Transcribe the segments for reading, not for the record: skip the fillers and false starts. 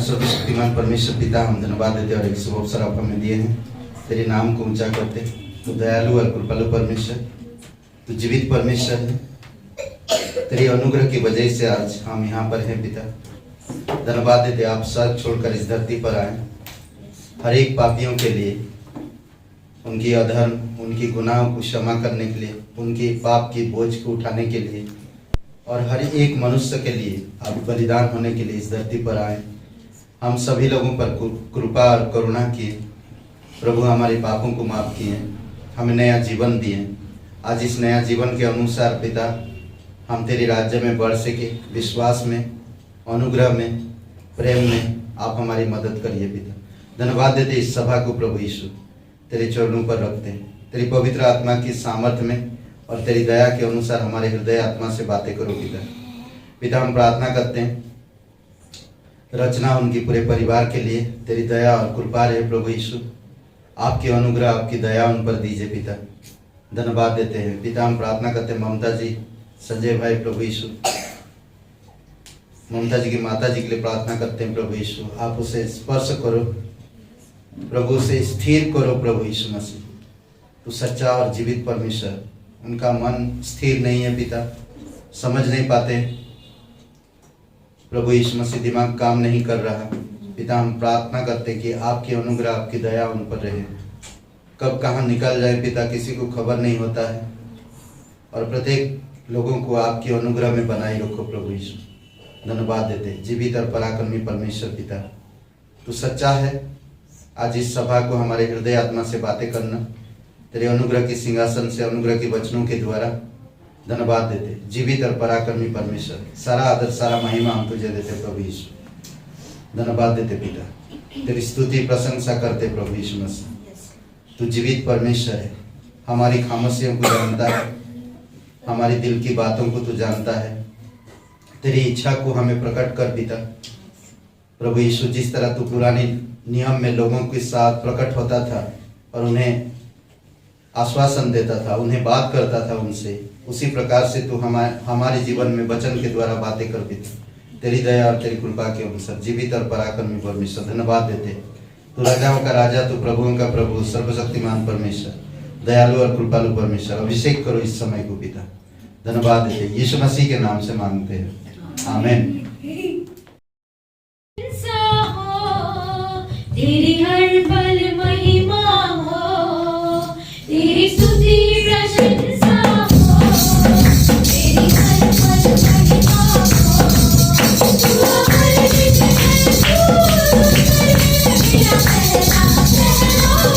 सर्वशक्तिमान परमेश्वर पिता, हम धन्यवाद देते और एक शुभ अवसर आप हमें दिए हैं तेरे नाम को ऊंचा करते। तो दयालु और कृपालु परमेश्वर, तो जीवित परमेश्वर है। तेरी अनुग्रह की वजह से आज हम यहाँ पर हैं पिता। धन्यवाद देते आप स्वर्ग छोड़कर इस धरती पर आए, हर एक पापियों के लिए, उनकी अधर्म, उनकी गुनाहों को क्षमा करने के लिए, उनके पाप की बोझ को उठाने के लिए और हर एक मनुष्य के लिए आप बलिदान होने के लिए इस धरती पर आए। हम सभी लोगों पर कृपा और करुणा किए प्रभु, हमारे पापों को माफ किए, हमें नया जीवन दिए। आज इस नया जीवन के अनुसार पिता हम तेरे राज्य में बढ़ सके, विश्वास में, अनुग्रह में, प्रेम में आप हमारी मदद करिए पिता। धन्यवाद देते इस सभा को प्रभु यीशु तेरे चरणों पर रखते हैं। तेरी पवित्र आत्मा की सामर्थ्य में और तेरी दया के अनुसार हमारे हृदय आत्मा से बातें करो पिता। पिता हम प्रार्थना करते हैं रचना उनके पूरे परिवार के लिए तेरी दया और कृपा रहे प्रभु यीशु, आपके अनुग्रह, आपकी दया उन पर दीजिए पिता। धन्यवाद देते हैं पिता। हम प्रार्थना करते हैं ममता जी, संजय भाई, प्रभु यीशु ममता जी की माता जी के लिए प्रार्थना करते हैं प्रभु यीशु, आप उसे स्पर्श करो प्रभु, उसे स्थिर करो प्रभु यीशु मसीह। तू सच्चा और जीवित परमेश्वर, उनका मन स्थिर नहीं है पिता, समझ नहीं पाते प्रभु यीशु मसीह, दिमाग काम नहीं कर रहा पिता। हम प्रार्थना करते कि आपकी अनुग्रह, आपकी दया उन पर रहे। कब कहाँ निकल जाए पिता किसी को खबर नहीं होता है, और प्रत्येक लोगों को आपकी अनुग्रह में बनाए रखो प्रभु यीशु। धन्यवाद देते जीवित और पराक्रमी परमेश्वर पिता, तू सच्चा है। आज इस सभा को हमारे हृदय आत्मा से बातें करना, तेरे अनुग्रह के सिंहासन से, अनुग्रह के वचनों के द्वारा। धन्यवाद देते जीवित और पराक्रमी परमेश्वर, सारा आदर, सारा महिमा हम तुझे देते प्रभु यीशु। धन्यवाद देते पिता, तेरी स्तुति प्रशंसा करते प्रभु यीशु मसीह। तू जीवित परमेश्वर है, हमारी खामोशियों को जानता है, हमारी दिल की बातों को तू जानता है। तेरी इच्छा को हमें प्रकट कर पिता प्रभु यीशु। जिस तरह तू पुराने नियम में लोगों के साथ प्रकट होता था और उन्हें आश्वासन देता था, उन्हें बात करता था उनसे, उसी प्रकार से तू हमारे जीवन में वचन के द्वारा बातें कर पिता। तेरी दया और तेरी कृपा के अनुसार जीवित और पराक्रमी परमेश्वर, धन्यवाद देते तू राजाओं का राजा, तू प्रभुओं का प्रभु, सर्वशक्तिमान परमेश्वर, दयालु और कृपालु परमेश्वर। अभिषेक करो इस समय को पिता। धन्यवाद देते यीशु मसीह के नाम से मांगते हैं, आमीन। तेरी हर पल महिमा हो, तेरी स्तुति प्रशंसा हो, तेरी हर पल महिमा हो। तू अमर नित्य है, तू मेरा पहला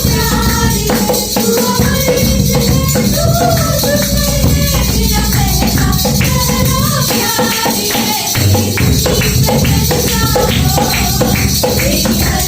प्यार है। तू अमर नित्य है, तू मेरा पहला प्यार है। तेरी स्तुति प्रशंसा हो, तेरी हर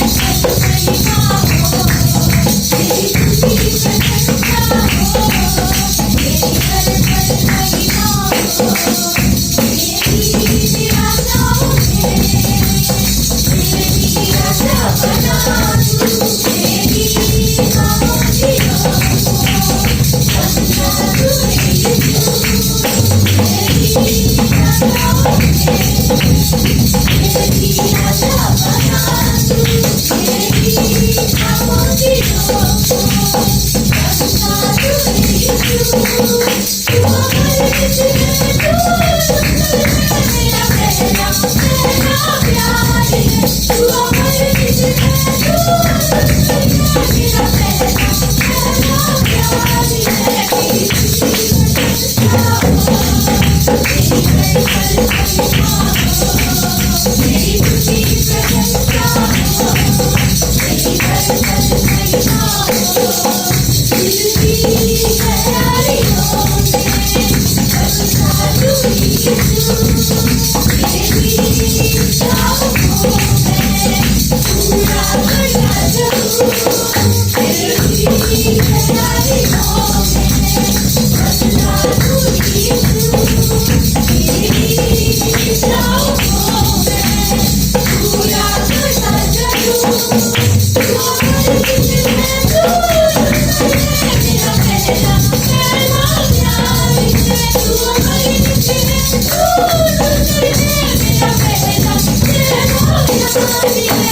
Thank you.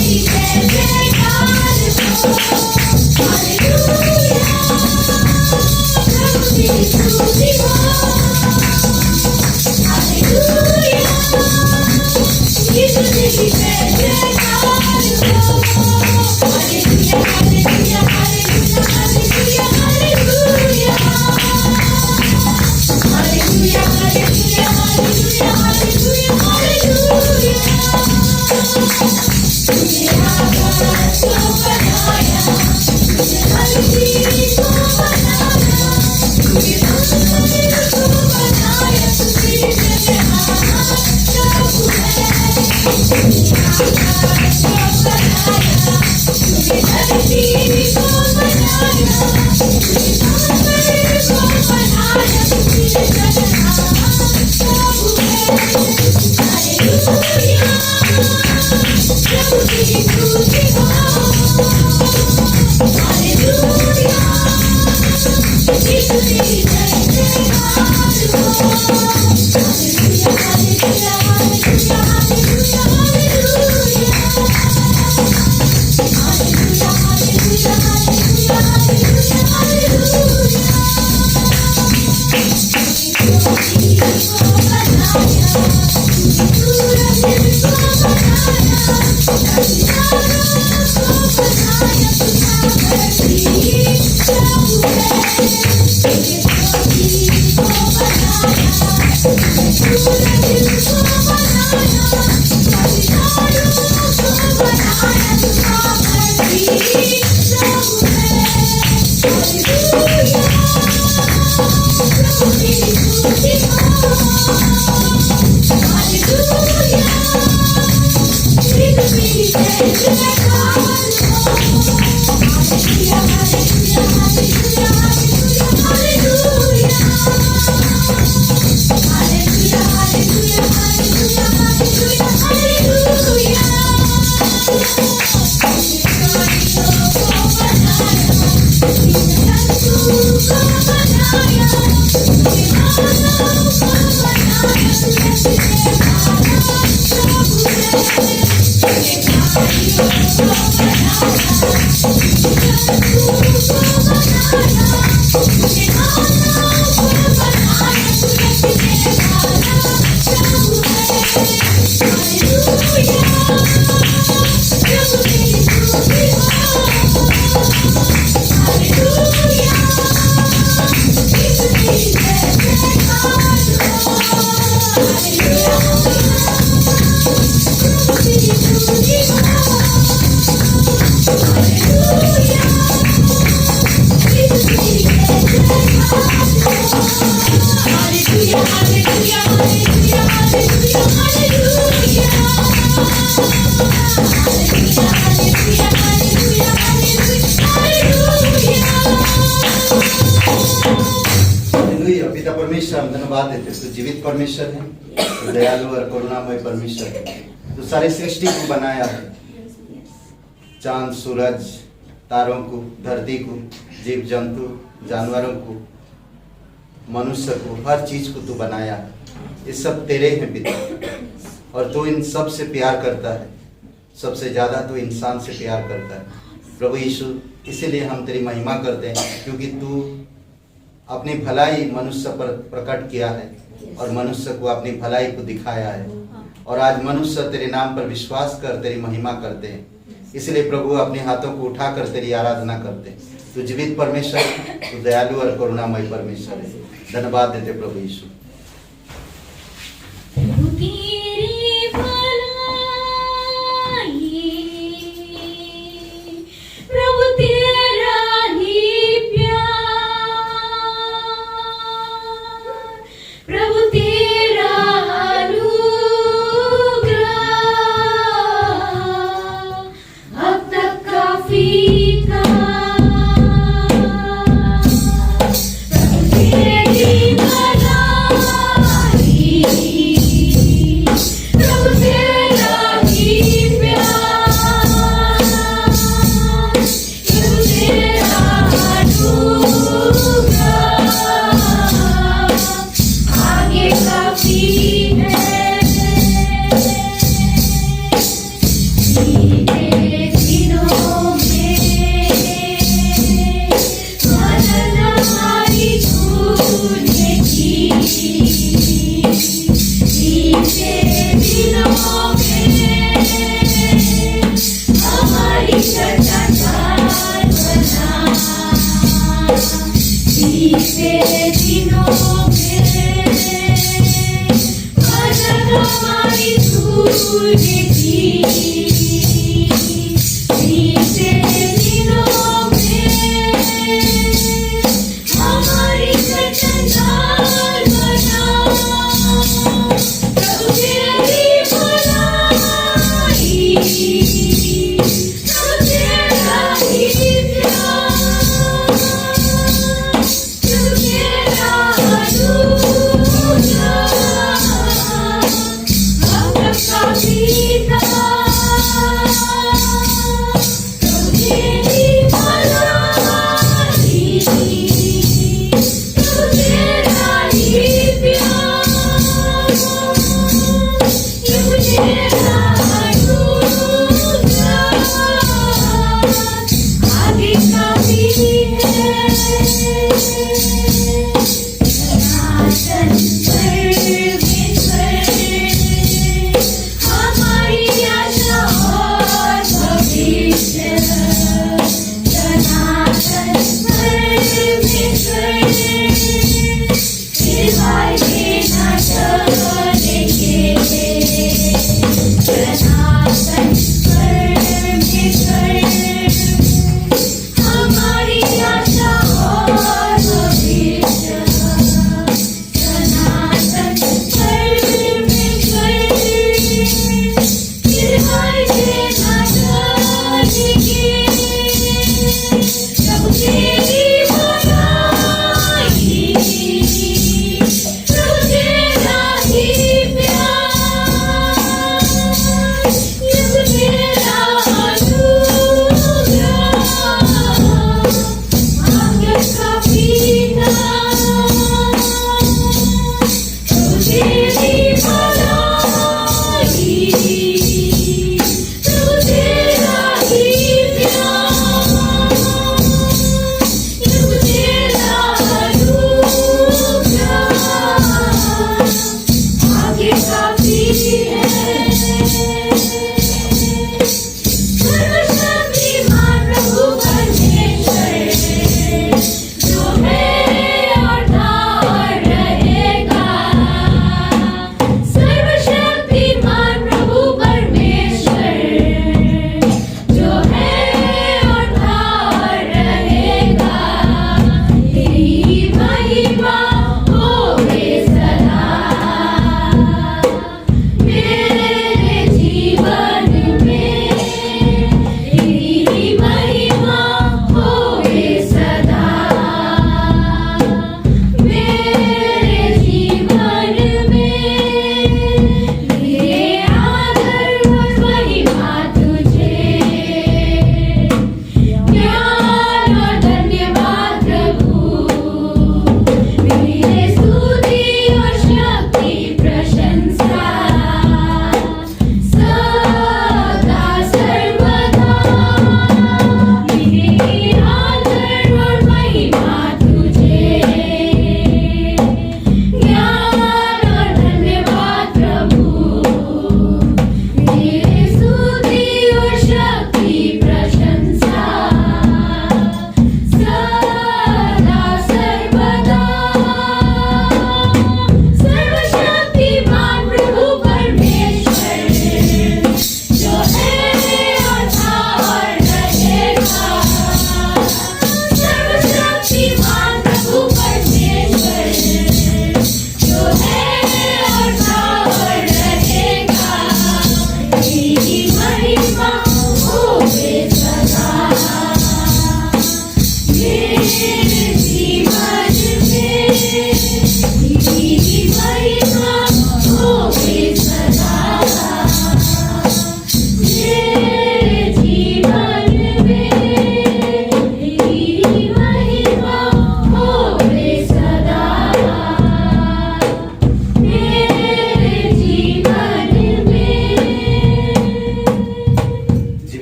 तेरी जय जयकार हो हालेलुया प्रभु तेरी स्तुति हो हालेलुया यीशु तेरी जय जयकार हो hallelujah hallelujah hallelujah hallelujah hallelujah hallelujah hallelujah hallelujah hallelujah hallelujah तूने आकाश को बनाया तूने धरती को बनाया तूने समुद्र को बनाया तू तेरी जगह प्रभु है तूने आकाश को बनाया तूने धरती को बनाया तूने समुद्र को बनाया तू तेरी जगह प्रभु है हालेलुया प्रभु तेरी स्तुति हो हालेलुया यीशु तेरी जय जयकार हो hallelujah hallelujah hallelujah hallelujah hallelujah hallelujah hallelujah hallelujah hallelujah hallelujah hallelujah. पिता परमेश्वर हम धन्यवाद देते हैं, तू जीवित परमेश्वर है, तू दयालु और करुणामय परमेश्वर है। तू सारी सृष्टि को बनाया है, चांद सूरज तारों को, धरती को, जीव जंतु जानवरों को, मनुष्य को, हर चीज को तू बनाया है। ये सब तेरे हैं पिता, और तू इन सब से प्यार करता है। सबसे ज्यादा तू इंसान से प्यार करता है प्रभु यीशु। इसीलिए हम तेरी महिमा करते हैं, क्योंकि तू अपनी भलाई मनुष्य पर प्रकट किया है और मनुष्य को अपनी भलाई को दिखाया है। और आज मनुष्य तेरे नाम पर विश्वास कर तेरी महिमा करते हैं। इसलिए प्रभु अपने हाथों को उठाकर तेरी आराधना करते हैं। तू जीवित परमेश्वर, तू दयालु और करुणामय परमेश्वर है। धन्यवाद देते प्रभु यीशु। प्रभु तेरी भलाई, प्रभु तेरा ही प्यार, प्रभु तेरा अनुग्रह अब तक काफी था। प्रभु तेरी भलाई,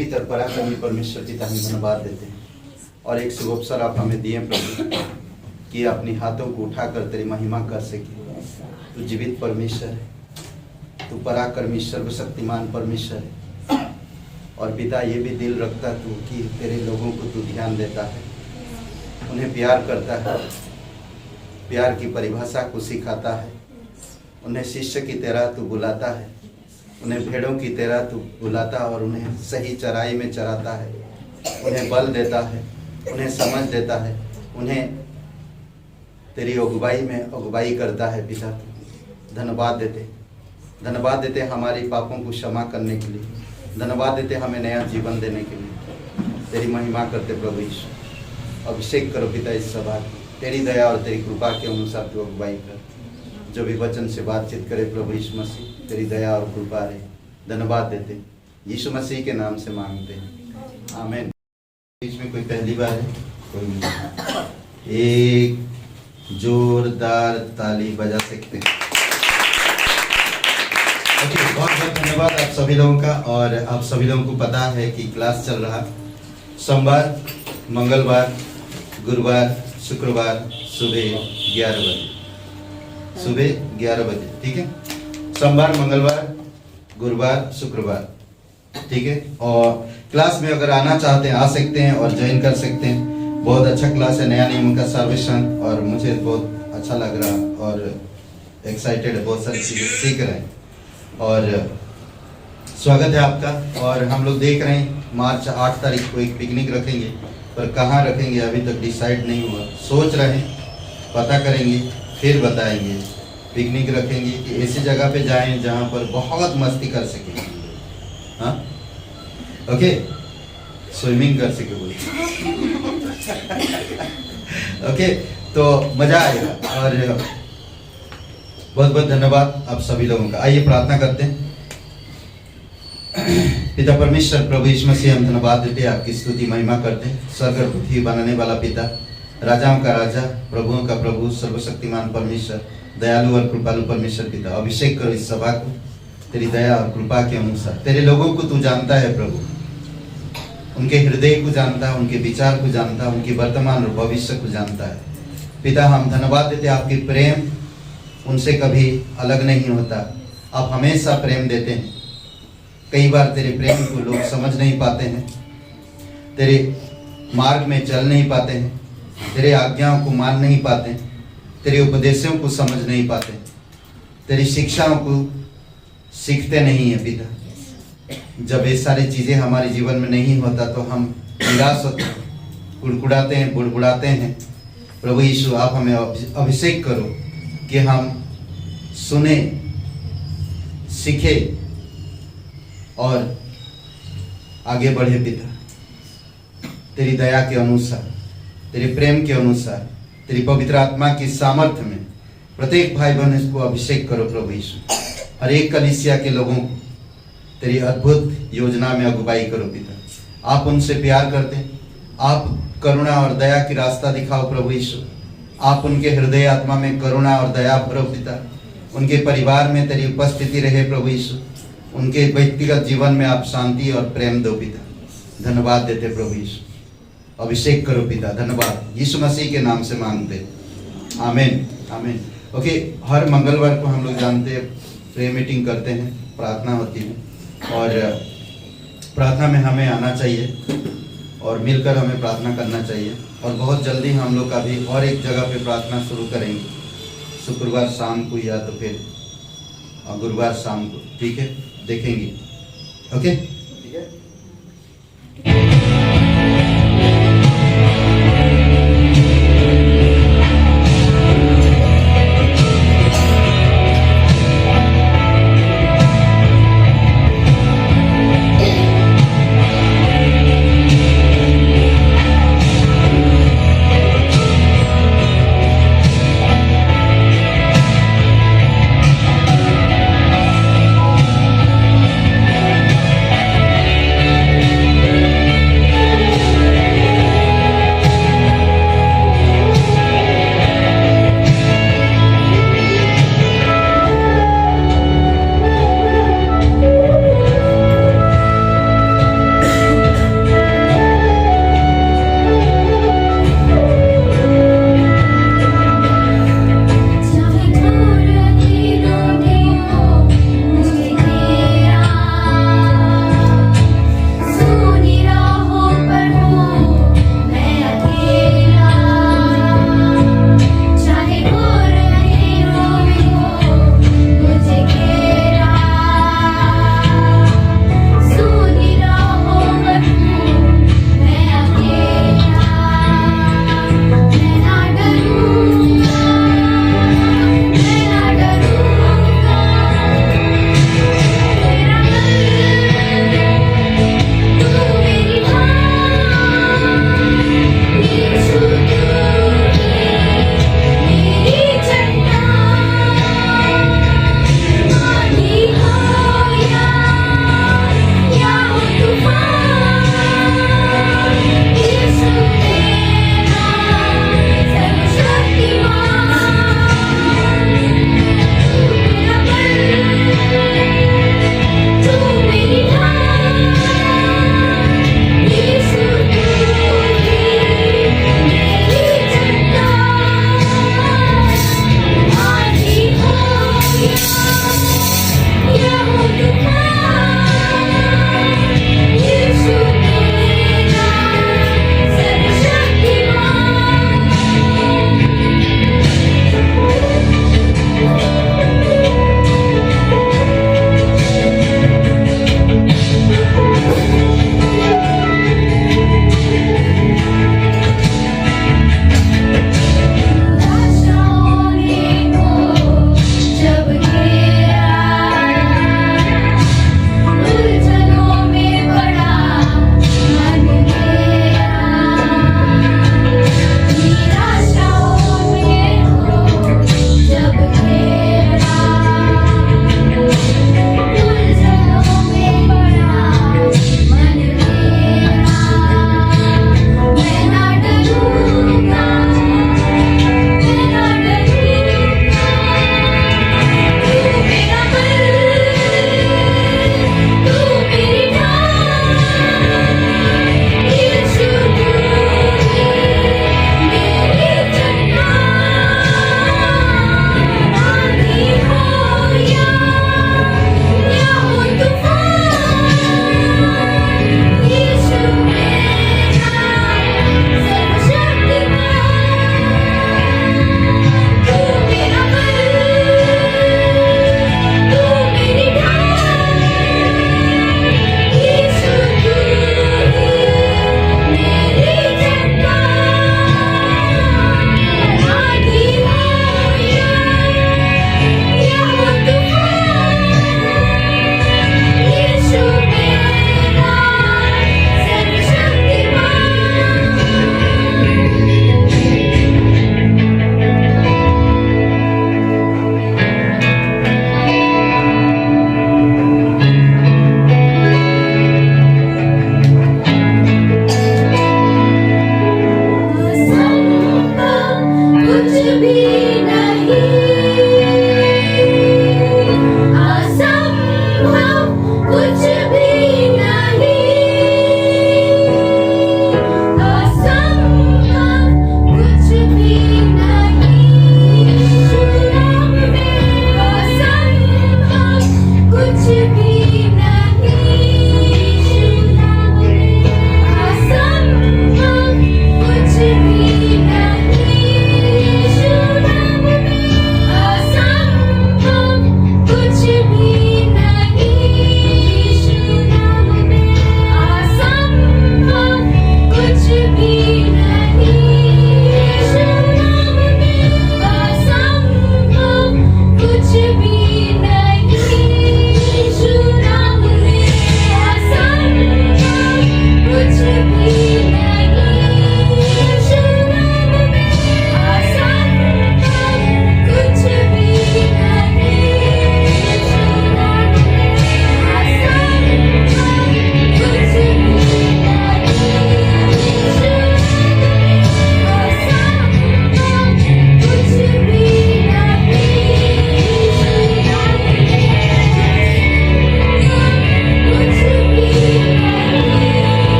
जीवित और पराक्रमी परमेश्वर पिता हम धन्यवाद देते हैं और एक शुभ अवसर आप हमें दिए प्रभु कि अपनी हाथों को उठाकर तेरी महिमा कर सके। तू जीवित परमेश्वर है, तू पराक्रमी सर्वशक्तिमान परमेश्वर है। और पिता ये भी दिल रखता तू कि तेरे लोगों को तू ध्यान देता है, उन्हें प्यार करता है, प्यार की परिभाषा को सिखाता है, उन्हें शिष्य की तरह तू बुलाता है, उन्हें भेड़ों की तरह तू बुलाता और उन्हें सही चराई में चराता है, उन्हें बल देता है, उन्हें समझ देता है, उन्हें तेरी अगुवाई में अगुवाई करता है। पिता धन्यवाद देते हमारी पापों को क्षमा करने के लिए, धन्यवाद देते हमें नया जीवन देने के लिए। तेरी महिमा करते प्रभु यीशु। अभिषेक करो पिता इस सभा को, तेरी दया और तेरी कृपा के अनुसार तू अगुवाई कर। जो भी वचन से बातचीत करे प्रभु यीशु मसीह, तेरी दया और कृपा रहे। धन्यवाद देते यीशु मसीह के नाम से मांगते हैं, आमीन। बीच में कोई पहली बार है? कोई नहीं। एक जोरदार ताली बजा सकते हैं। ओके, बहुत बहुत धन्यवाद आप सभी लोगों का। और आप सभी लोगों को पता है कि क्लास चल रहा सोमवार, मंगलवार, गुरुवार, शुक्रवार सुबह 11 बजे, सुबह 11 बजे, ठीक है। सोमवार, मंगलवार, गुरुवार, शुक्रवार, ठीक है। और क्लास में अगर आना चाहते हैं आ सकते हैं और ज्वाइन कर सकते हैं। बहुत अच्छा क्लास है, नया नियम का सर्वेक्षण, और मुझे बहुत अच्छा लग रहा और एक्साइटेड है, बहुत सारी चीज़ें सीख रहे हैं और स्वागत है आपका। और हम लोग देख रहे हैं मार्च 8 तारीख को एक पिकनिक रखेंगे, पर कहाँ रखेंगे अभी तक डिसाइड नहीं हुआ। सोच रहे हैं, पता करेंगे फिर बताएंगे। पिकनिक रखेंगे कि ऐसी जगह पे जाएं जहाँ पर बहुत मस्ती कर सके, हाँ, ओके, स्विमिंग कर सके बोले ओके, तो मजा आएगा। और बहुत बहुत धन्यवाद आप सभी लोगों का। आइए प्रार्थना करते हैं। पिता परमेश्वर प्रभु यीशु मसीह, हम धन्यवाद देते हैं, आपकी स्तुति महिमा करते हैं। स्वर्ग और पृथ्वी बनाने वाला पिता, राजाओं का राजा, प्रभुओं का प्रभु, सर्वशक्तिमान परमेश्वर, दयालु और कृपालु परमेश्वर पिता, अभिषेक करो इस सभा को तेरी दया और कृपा के अनुसार। तेरे लोगों को तू जानता है प्रभु, उनके हृदय को जानता है, उनके विचार को जानता है, उनकी वर्तमान और भविष्य को जानता है। पिता हम धन्यवाद देते हैं, आपकी प्रेम उनसे कभी अलग नहीं होता। आप हमेशा प्रेम देते हैं। कई बार तेरे प्रेम को लोग समझ नहीं पाते हैं, तेरे मार्ग में चल नहीं पाते हैं, तेरे आज्ञाओं को मान नहीं पाते, तेरे उपदेशों को समझ नहीं पाते, तेरी शिक्षाओं को सीखते नहीं है। पिता जब ये सारी चीज़ें हमारे जीवन में नहीं होता तो हम निराश होते हैं, कुड़कुड़ाते हैं, बुड़बुड़ाते हैं। प्रभु यीशु, आप हमें अभिषेक करो कि हम सुने, सीखे और आगे बढ़े। पिता तेरी दया के अनुसार, तेरे प्रेम के अनुसार, तेरी पवित्र आत्मा की सामर्थ्य में प्रत्येक भाई बहन इसको अभिषेक करो। प्रभु यीशु, हर एक कलीसिया के लोगों को तेरी अद्भुत योजना में अगुवाई करो। पिता आप उनसे प्यार करते हैं, आप करुणा और दया की रास्ता दिखाओ। प्रभु यीशु, आप उनके हृदय आत्मा में करुणा और दया भरो। पिता उनके परिवार में तेरी उपस्थिति रहे। प्रभु यीशु, उनके व्यक्तिगत जीवन में आप शांति और प्रेम दो। पिता धन्यवाद देते प्रभु यीशु, अभिषेक करो पिता। धन्यवाद यीशु मसीह के नाम से मांगते, आमीन आमीन। ओके, हर मंगलवार को हम लोग जानते हैं प्रेयर मीटिंग करते हैं, प्रार्थना होती है और प्रार्थना में हमें आना चाहिए और मिलकर हमें प्रार्थना करना चाहिए। और बहुत जल्दी हम लोग अभी और एक जगह पे प्रार्थना शुरू करेंगे, शुक्रवार शाम को या तो फिर गुरुवार शाम को, ठीक है, देखेंगे। ओके, ठीक है।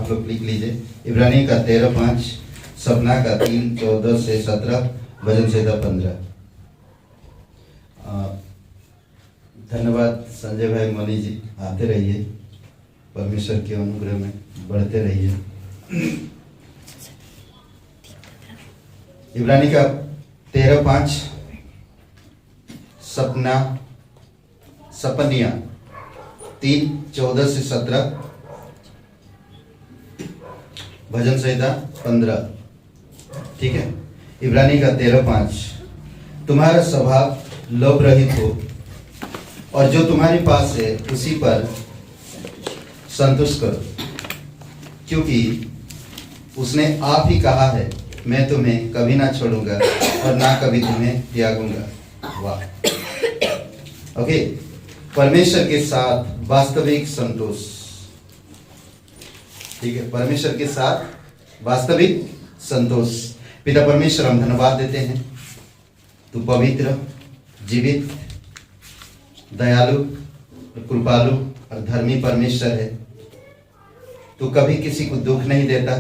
आप लोग लिख लीजिए। इब्रानी का 13:5, सपना का 3:14 से 17, भजन संहिता 15। धन्यवाद संजय भाई, मनी जी, आते रहिए, परमेश्वर के अनुग्रह में बढ़ते रहिए। इब्रानी का 13:5, सपनिया 3:14 से 17, भजन संहिता 15। ठीक है। इब्रानी का 13:5, तुम्हारा स्वभाव लोभ रहित हो और जो तुम्हारे पास है उसी पर संतुष्ट करो, क्योंकि उसने आप ही कहा है, मैं तुम्हें कभी ना छोड़ूंगा और ना कभी तुम्हें त्यागूंगा। वाह। ओके। परमेश्वर के साथ वास्तविक संतोष। ठीक है, परमेश्वर के साथ वास्तविक संतोष। पिता परमेश्वर, हम धन्यवाद देते हैं, तू पवित्र, जीवित, दयालु, कृपालु और धर्मी परमेश्वर है। तू कभी किसी को दुख नहीं देता,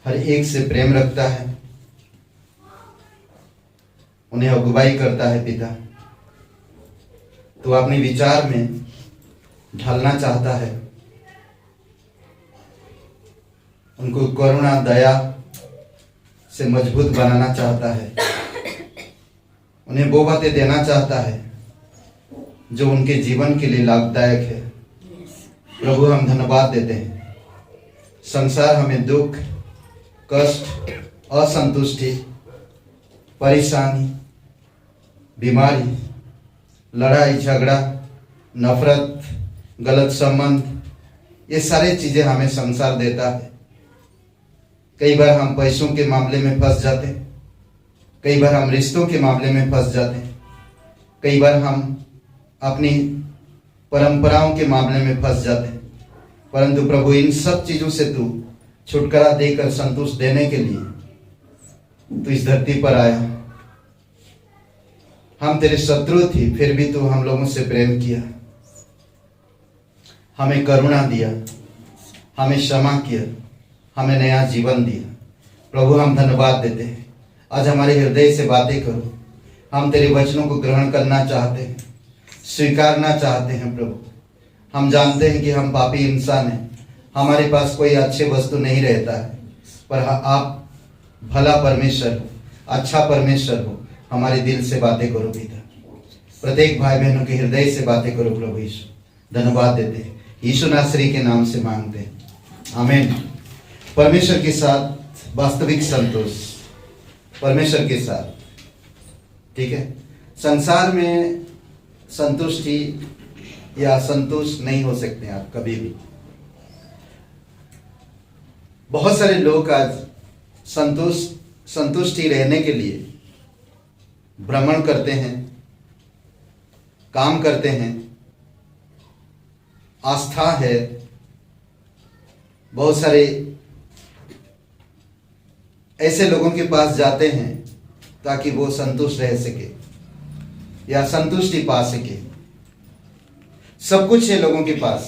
हर एक से प्रेम रखता है, उन्हें अगुवाई करता है। पिता, तू अपने विचार में ढलना चाहता है, उनको करुणा दया से मजबूत बनाना चाहता है, उन्हें वो बातें देना चाहता है जो उनके जीवन के लिए लाभदायक है। प्रभु, हम धन्यवाद देते हैं। संसार हमें दुख, कष्ट, असंतुष्टि, परेशानी, बीमारी, लड़ाई झगड़ा, नफरत, गलत संबंध, ये सारी चीजें हमें संसार देता है। कई बार हम पैसों के मामले में फंस जाते हैं, कई बार हम रिश्तों के मामले में फंस जाते हैं, कई बार हम अपनी परंपराओं के मामले में फंस जाते हैं। परंतु प्रभु, इन सब चीजों से तू छुटकारा देकर संतोष देने के लिए तू इस धरती पर आया। हम तेरे शत्रु थे, फिर भी तू हम लोगों से प्रेम किया, हमें करुणा दिया, हमें क्षमा किया, हमें नया जीवन दिया। प्रभु, हम धन्यवाद देते हैं। आज हमारे हृदय से बातें करो, हम तेरे वचनों को ग्रहण करना चाहते हैं, स्वीकारना चाहते हैं। प्रभु, हम जानते हैं कि हम पापी इंसान हैं, हमारे पास कोई अच्छे वस्तु नहीं रहता है, पर आप भला परमेश्वर हो, अच्छा परमेश्वर हो। हमारे दिल से बातें करो पिता, प्रत्येक भाई बहनों के हृदय से बातें करो। प्रभु यीशु, धन्यवाद देते हैं, यीशु नासरी के नाम से मांगते हैं, आमीन। परमेश्वर के साथ वास्तविक संतोष, परमेश्वर के साथ। ठीक है। संसार में संतुष्टि या संतुष्ट नहीं हो सकते आप कभी भी। बहुत सारे लोग आज संतुष्टि रहने के लिए भ्रमण करते हैं, काम करते हैं, आस्था है, बहुत सारे ऐसे लोगों के पास जाते हैं ताकि वो संतुष्ट रह सके या संतुष्टि पा सके। सब कुछ है लोगों के पास,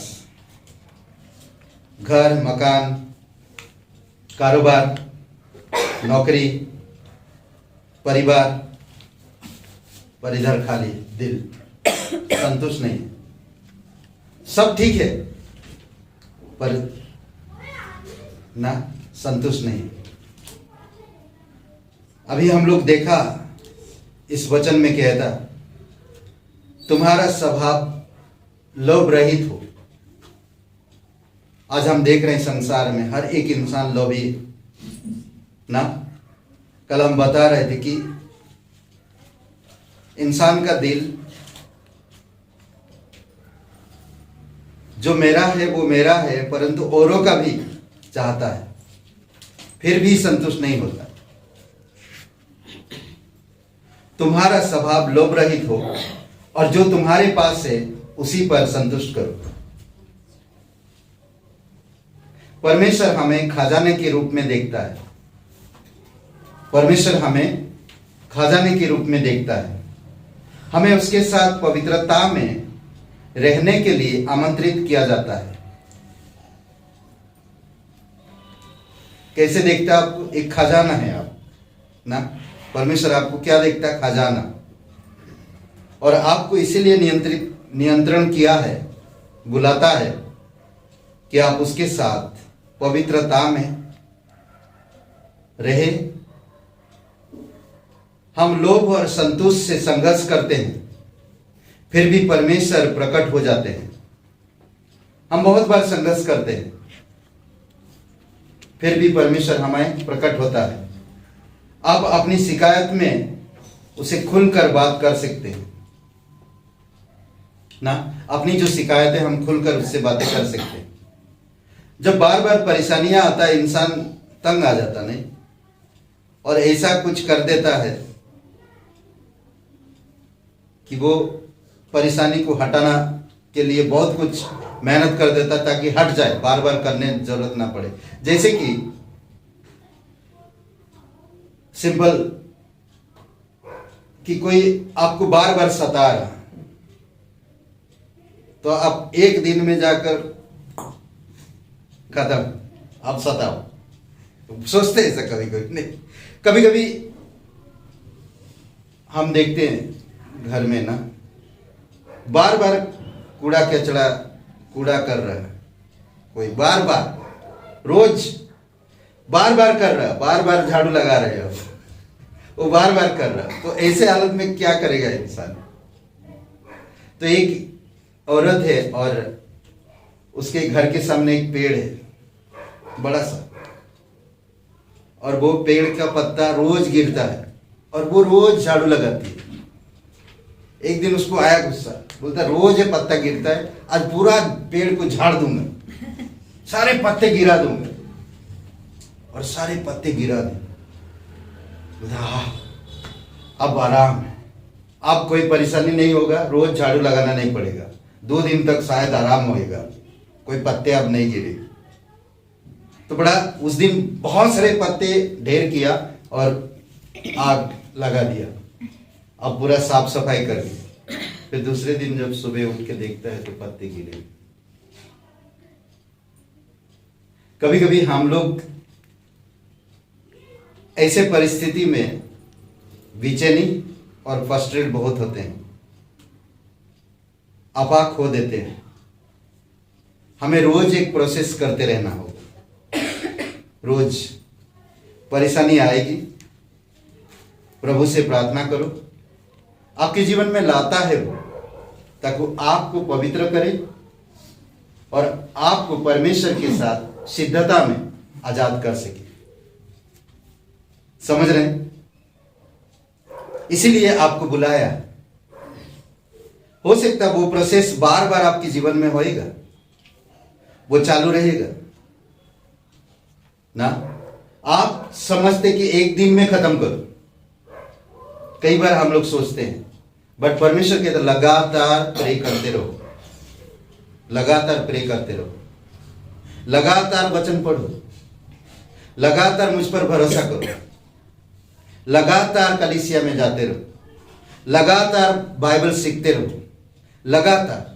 घर, मकान, कारोबार, नौकरी, परिवार, पर इधर खाली दिल संतुष्ट नहीं है। सब ठीक है पर ना संतुष्ट नहीं। अभी हम लोग देखा, इस वचन में कहता, तुम्हारा स्वभाव लोभ रहित हो। आज हम देख रहे हैं संसार में हर एक इंसान लोभी ना। कल हम बता रहे थे कि इंसान का दिल, जो मेरा है वो मेरा है, परंतु औरों का भी चाहता है, फिर भी संतुष्ट नहीं होता। तुम्हारा स्वभाव लोभ रहित हो और जो तुम्हारे पास है उसी पर संतुष्ट करो। परमेश्वर हमें खजाने के रूप में देखता है, परमेश्वर हमें खजाने के रूप में देखता है। हमें उसके साथ पवित्रता में रहने के लिए आमंत्रित किया जाता है। कैसे देखता है आपको? एक खजाना है आप ना। परमेश्वर आपको क्या देखता है? खजाना। और आपको इसीलिए नियंत्रण किया है, बुलाता है कि आप उसके साथ पवित्रता में रहे। हम लोभ और संतोष से संघर्ष करते हैं, फिर भी परमेश्वर प्रकट हो जाते हैं। हम बहुत बार संघर्ष करते हैं, फिर भी परमेश्वर हमें प्रकट होता है। आप अपनी शिकायत में उसे खुलकर बात कर सकते हैं ना। अपनी जो शिकायत है हम खुलकर उससे बातें कर सकते हैं। जब बार बार परेशानियां आता है, इंसान तंग आ जाता नहीं, और ऐसा कुछ कर देता है कि वो परेशानी को हटाना के लिए बहुत कुछ मेहनत कर देता ताकि हट जाए, बार बार करने की जरूरत ना पड़े। जैसे कि सिंपल कि कोई आपको बार बार सता रहा, तो आप एक दिन में जाकर खत्म, आप सताओ। सोचते हैं ऐसा कभी कभी नहीं। कभी कभी हम देखते हैं घर में ना, बार बार कूड़ा कचरा कूड़ा कर रहा है कोई, बार बार रोज बार बार कर रहा है, बार बार झाड़ू लगा रहे हो, वो बार बार कर रहा है। तो ऐसे हालत में क्या करेगा इंसान? तो एक औरत है और उसके घर के सामने एक पेड़ है बड़ा सा, और वो पेड़ का पत्ता रोज गिरता है और वो रोज झाड़ू लगाती है। एक दिन उसको आया गुस्सा, बोलता रोज ये पत्ता गिरता है, आज पूरा पेड़ को झाड़ दूंगा, सारे पत्ते गिरा दूंगा। और सारे पत्ते गिरा दे। अब आराम है, अब कोई परेशानी नहीं होगा, रोज झाड़ू लगाना नहीं पड़ेगा, 2 दिन तक शायद आराम होएगा, कोई पत्ते अब नहीं गिरेंगे। तो बड़ा उस दिन बहुत सारे पत्ते ढेर किया और आग लगा दिया, अब पूरा साफ सफाई कर दिया। फिर दूसरे दिन जब सुबह उठ के देखता है तो पत्ते गिरे। कभी कभी हम लोग ऐसे परिस्थिति में बेचैनी और फ्रस्ट्रेट बहुत होते हैं, अपाक खो देते हैं। हमें रोज एक प्रोसेस करते रहना होगा। रोज परेशानी आएगी, प्रभु से प्रार्थना करो, आपके जीवन में लाता है वो, ताकि वो आपको पवित्र करे और आपको परमेश्वर के साथ सिद्धता में आजाद कर सके। समझ रहे हैं? इसीलिए आपको बुलाया। हो सकता है वो प्रोसेस बार बार आपके जीवन में होएगा, वो चालू रहेगा ना। आप समझते कि एक दिन में खत्म करो, कई बार हम लोग सोचते हैं, बट परमेश्वर कहता लगातार प्रे करते रहो, लगातार प्रे करते रहो, लगातार वचन पढ़ो, लगातार मुझ पर भरोसा करो, लगातार कलीसिया में जाते रहो, लगातार बाइबल सीखते रहो, लगातार,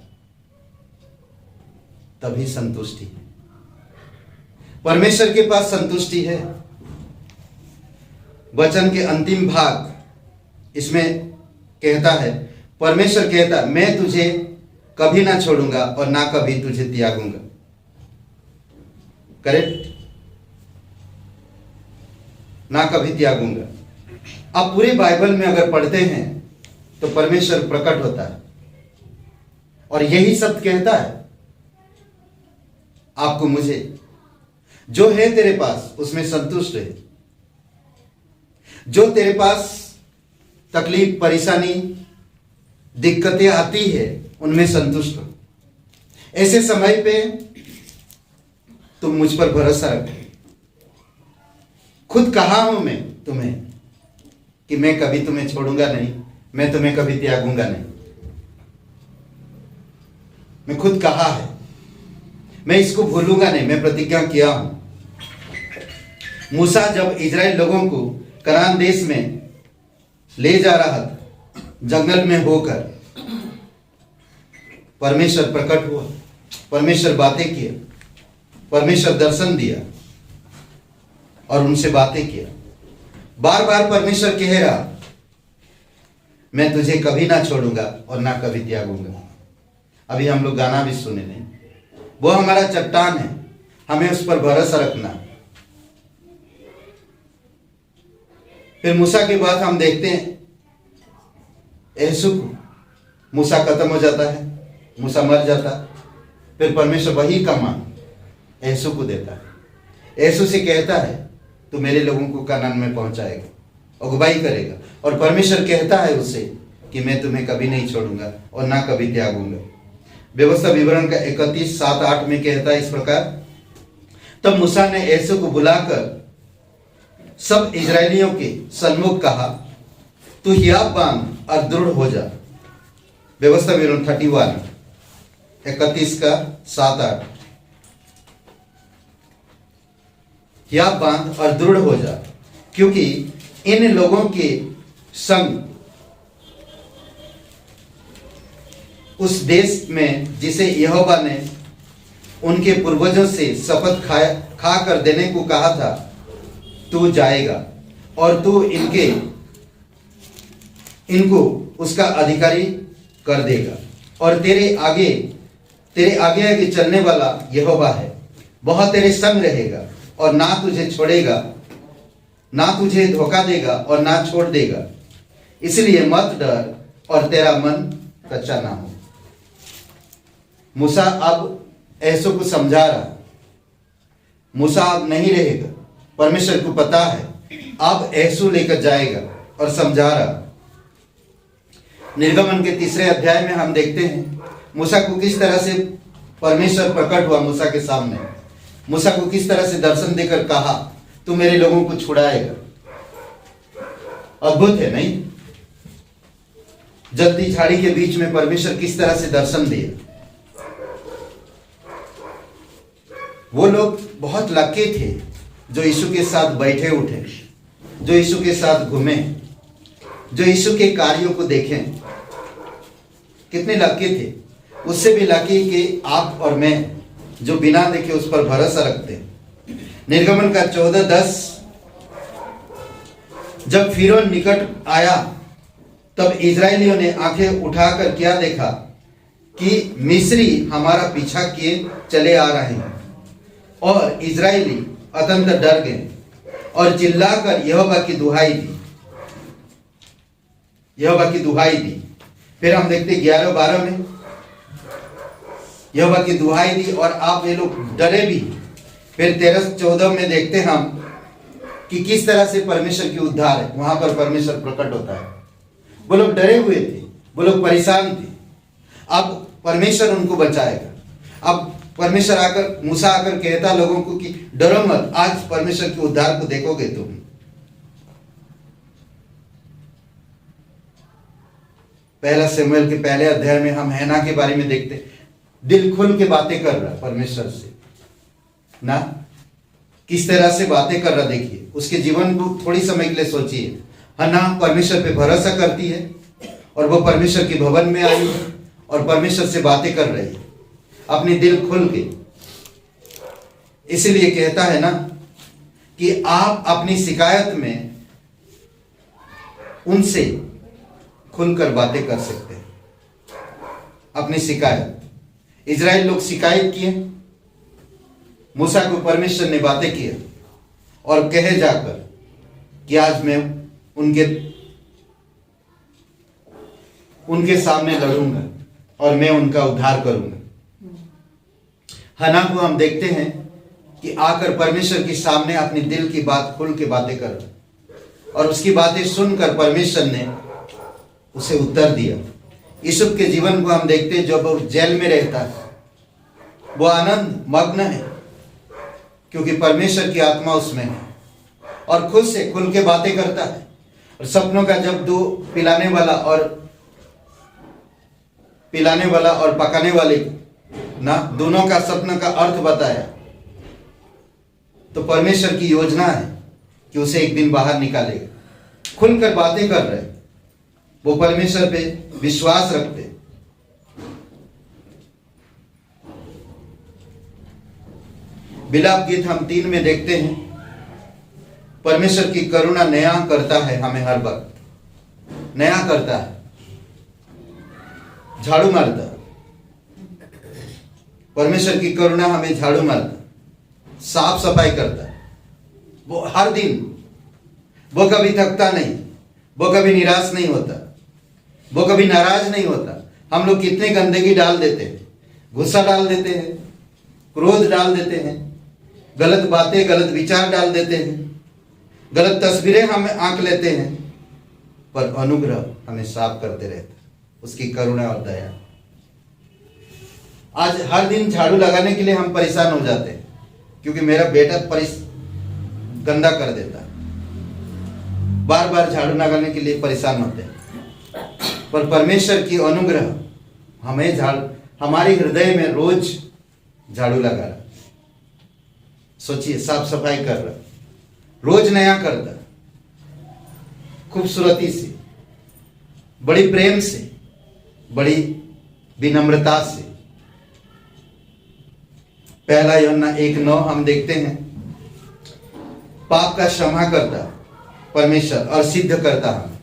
तभी संतुष्टि है। परमेश्वर के पास संतुष्टि है। वचन के अंतिम भाग इसमें कहता है, परमेश्वर कहता मैं तुझे कभी ना छोड़ूंगा और ना कभी तुझे त्यागूंगा। करेक्ट? ना कभी त्यागूंगा। अब पूरे बाइबल में अगर पढ़ते हैं तो परमेश्वर प्रकट होता है और यही शब्द कहता है आपको, मुझे जो है तेरे पास उसमें संतुष्ट है। जो तेरे पास तकलीफ, परेशानी, दिक्कतें आती है उनमें संतुष्ट हो। ऐसे समय पे तुम मुझ पर भरोसा रखो। खुद कहा हूं मैं तुम्हें कि मैं कभी तुम्हें छोड़ूंगा नहीं, मैं तुम्हें कभी त्यागूंगा नहीं। मैं खुद कहा है, मैं इसको भूलूंगा नहीं, मैं प्रतिज्ञा किया हूं। मूसा जब इजराइल लोगों को कनान देश में ले जा रहा था, जंगल में होकर परमेश्वर प्रकट हुआ, परमेश्वर बातें किया, परमेश्वर दर्शन दिया। और उनसे बातें किया। बार बार परमेश्वर कह रहा, मैं तुझे कभी ना छोड़ूंगा और ना कभी त्यागूंगा। अभी हम लोग गाना भी सुने नहीं, वो हमारा चट्टान है, हमें उस पर भरोसा रखना। फिर मूसा के बाद हम देखते हैं यीशु को, मूसा खत्म हो जाता है, मूसा मर जाता है, फिर परमेश्वर वही कमान यीशु को देता है। यीशु से कहता है तू मेरे लोगों को कनान में पहुंचाएगा, अगुवाई करेगा, और परमेश्वर कहता है उसे कि मैं तुम्हें कभी नहीं छोड़ूंगा और ना कभी त्यागूंगा। व्यवस्था विवरण का 31:7-8 में कहता है इस प्रकार, तब मूसा ने यीशु को बुलाकर सब इजरायलियों के सन्मुख कहा, तू हियाव बांध और दृढ़ हो जा। व्यवस्था विवरण 31 31:7-8, हियाव बांध और दृढ़ हो जा, क्योंकि इन लोगों के संग उस देश में जिसे यहोवा ने उनके पूर्वजों से शपथ खा कर देने को कहा था, तू जाएगा और तू इनको उसका अधिकारी कर देगा। और तेरे आगे चलने वाला यहोवा है, वह तेरे संग रहेगा और ना तुझे छोड़ेगा, ना तुझे धोखा देगा और ना छोड़ देगा। इसलिए मत डर और तेरा मन कच्चा ना हो। मूसा अब यीशु को समझा रहा, मूसा अब नहीं रहेगा, परमेश्वर को पता है, अब यीशु लेकर जाएगा और समझा रहा। निर्गमन के 3 अध्याय में हम देखते हैं मूसा को किस तरह से परमेश्वर प्रकट हुआ मूसा के सामने, मूसा को किस तरह से दर्शन देकर कहा तू मेरे लोगों को छुड़ाएगा। अद्भुत है नहीं? जलती झाड़ी के बीच में परमेश्वर किस तरह से दर्शन दिया। वो लोग बहुत लकी थे जो यीशु के साथ बैठे उठे, जो यीशु के साथ घूमे, जो यीशु के कार्यों को देखें। कितने लकी थे? उससे भी लकी कि आप और मैं जो बिना देखे उस पर भरोसा रखते हैं। निर्गमन का 14:10, जब फिरौन निकट आया तब इजरायलियों ने आंखें उठाकर क्या देखा कि मिस्री हमारा पीछा किए चले आ रहे हैं, और इजरायली अत्यंत डर गए और चिल्लाकर यहोवा की दुहाई दी। फिर हम देखते 11-12 में यहोवा की दुहाई दी और आप ये लोग डरे भी। फिर 13-14 में देखते हम कि किस तरह से परमेश्वर की उद्धार है, वहां पर परमेश्वर प्रकट होता है। वो लोग डरे हुए थे, वो लोग परेशान थे, अब परमेश्वर उनको बचाएगा। अब परमेश्वर आकर, मूसा आकर कहता लोगों को कि डरो मत, आज परमेश्वर के उद्धार को देखोगे तुम। पहला शमूएल के पहले अध्याय में हम हैना के बारे में देखते, दिल खुल के बातें कर रहा परमेश्वर से ना, किस तरह से बातें कर रहा। देखिए उसके जीवन को थोड़ी समय के लिए सोचिए। हन्ना परमेश्वर पे भरोसा करती है और वो परमेश्वर के भवन में आई है और परमेश्वर से बातें कर रही है अपनी दिल खुल के। इसलिए कहता है ना कि आप अपनी शिकायत में उनसे खुलकर बातें कर सकते हैं। अपनी शिकायत, इजराइल लोग शिकायत किए, मूसा को परमेश्वर ने बातें किया और कहे जाकर कि आज मैं उनके सामने लड़ूंगा और मैं उनका उद्धार करूंगा। हन्ना को हम देखते हैं कि आकर परमेश्वर के सामने अपनी दिल की बात खुल के बातें कर, और उसकी बातें सुनकर परमेश्वर ने उसे उत्तर दिया। यूसुफ के जीवन को हम देखते हैं, जब वो जेल में रहता है वो आनंद मग्न है क्योंकि परमेश्वर की आत्मा उसमें है और खुद से खुल के बातें करता है। और सपनों का जब दो पिलाने वाला और पकाने वाले ना दोनों का सपना का अर्थ बताया, तो परमेश्वर की योजना है कि उसे एक दिन बाहर निकालेगा। खुलकर बातें कर रहे, वो परमेश्वर पे विश्वास रखते। विलाप गीत हम 3 में देखते हैं, परमेश्वर की करुणा नया करता है, हमें हर वक्त नया करता है, झाड़ू मारता। परमेश्वर की करुणा हमें झाड़ू मारता, साफ सफाई करता है। वो हर दिन, वो कभी थकता नहीं, वो कभी निराश नहीं होता, वो कभी नाराज नहीं होता। हम लोग कितने गंदगी डाल देते हैं, गुस्सा डाल देते हैं, क्रोध डाल देते हैं, गलत बातें, गलत विचार डाल देते हैं, गलत तस्वीरें हम आंक लेते हैं, पर अनुग्रह हमें साफ करते रहता है, उसकी करुणा और दया। आज हर दिन झाड़ू लगाने के लिए हम परेशान हो जाते हैं, क्योंकि मेरा बेटा गंदा कर देता है, बार बार झाड़ू लगाने के लिए परेशान होते हैं। पर परमेश्वर की अनुग्रह हमें हमारे हृदय में रोज झाड़ू लगा रहा, सोचिए, साफ सफाई कर रहा, रोज नया करता, खूबसूरती से, बड़ी प्रेम से, बड़ी विनम्रता से। पहला यूहन्ना 1:9 हम देखते हैं, पाप का क्षमा करता परमेश्वर और सिद्ध करता हम।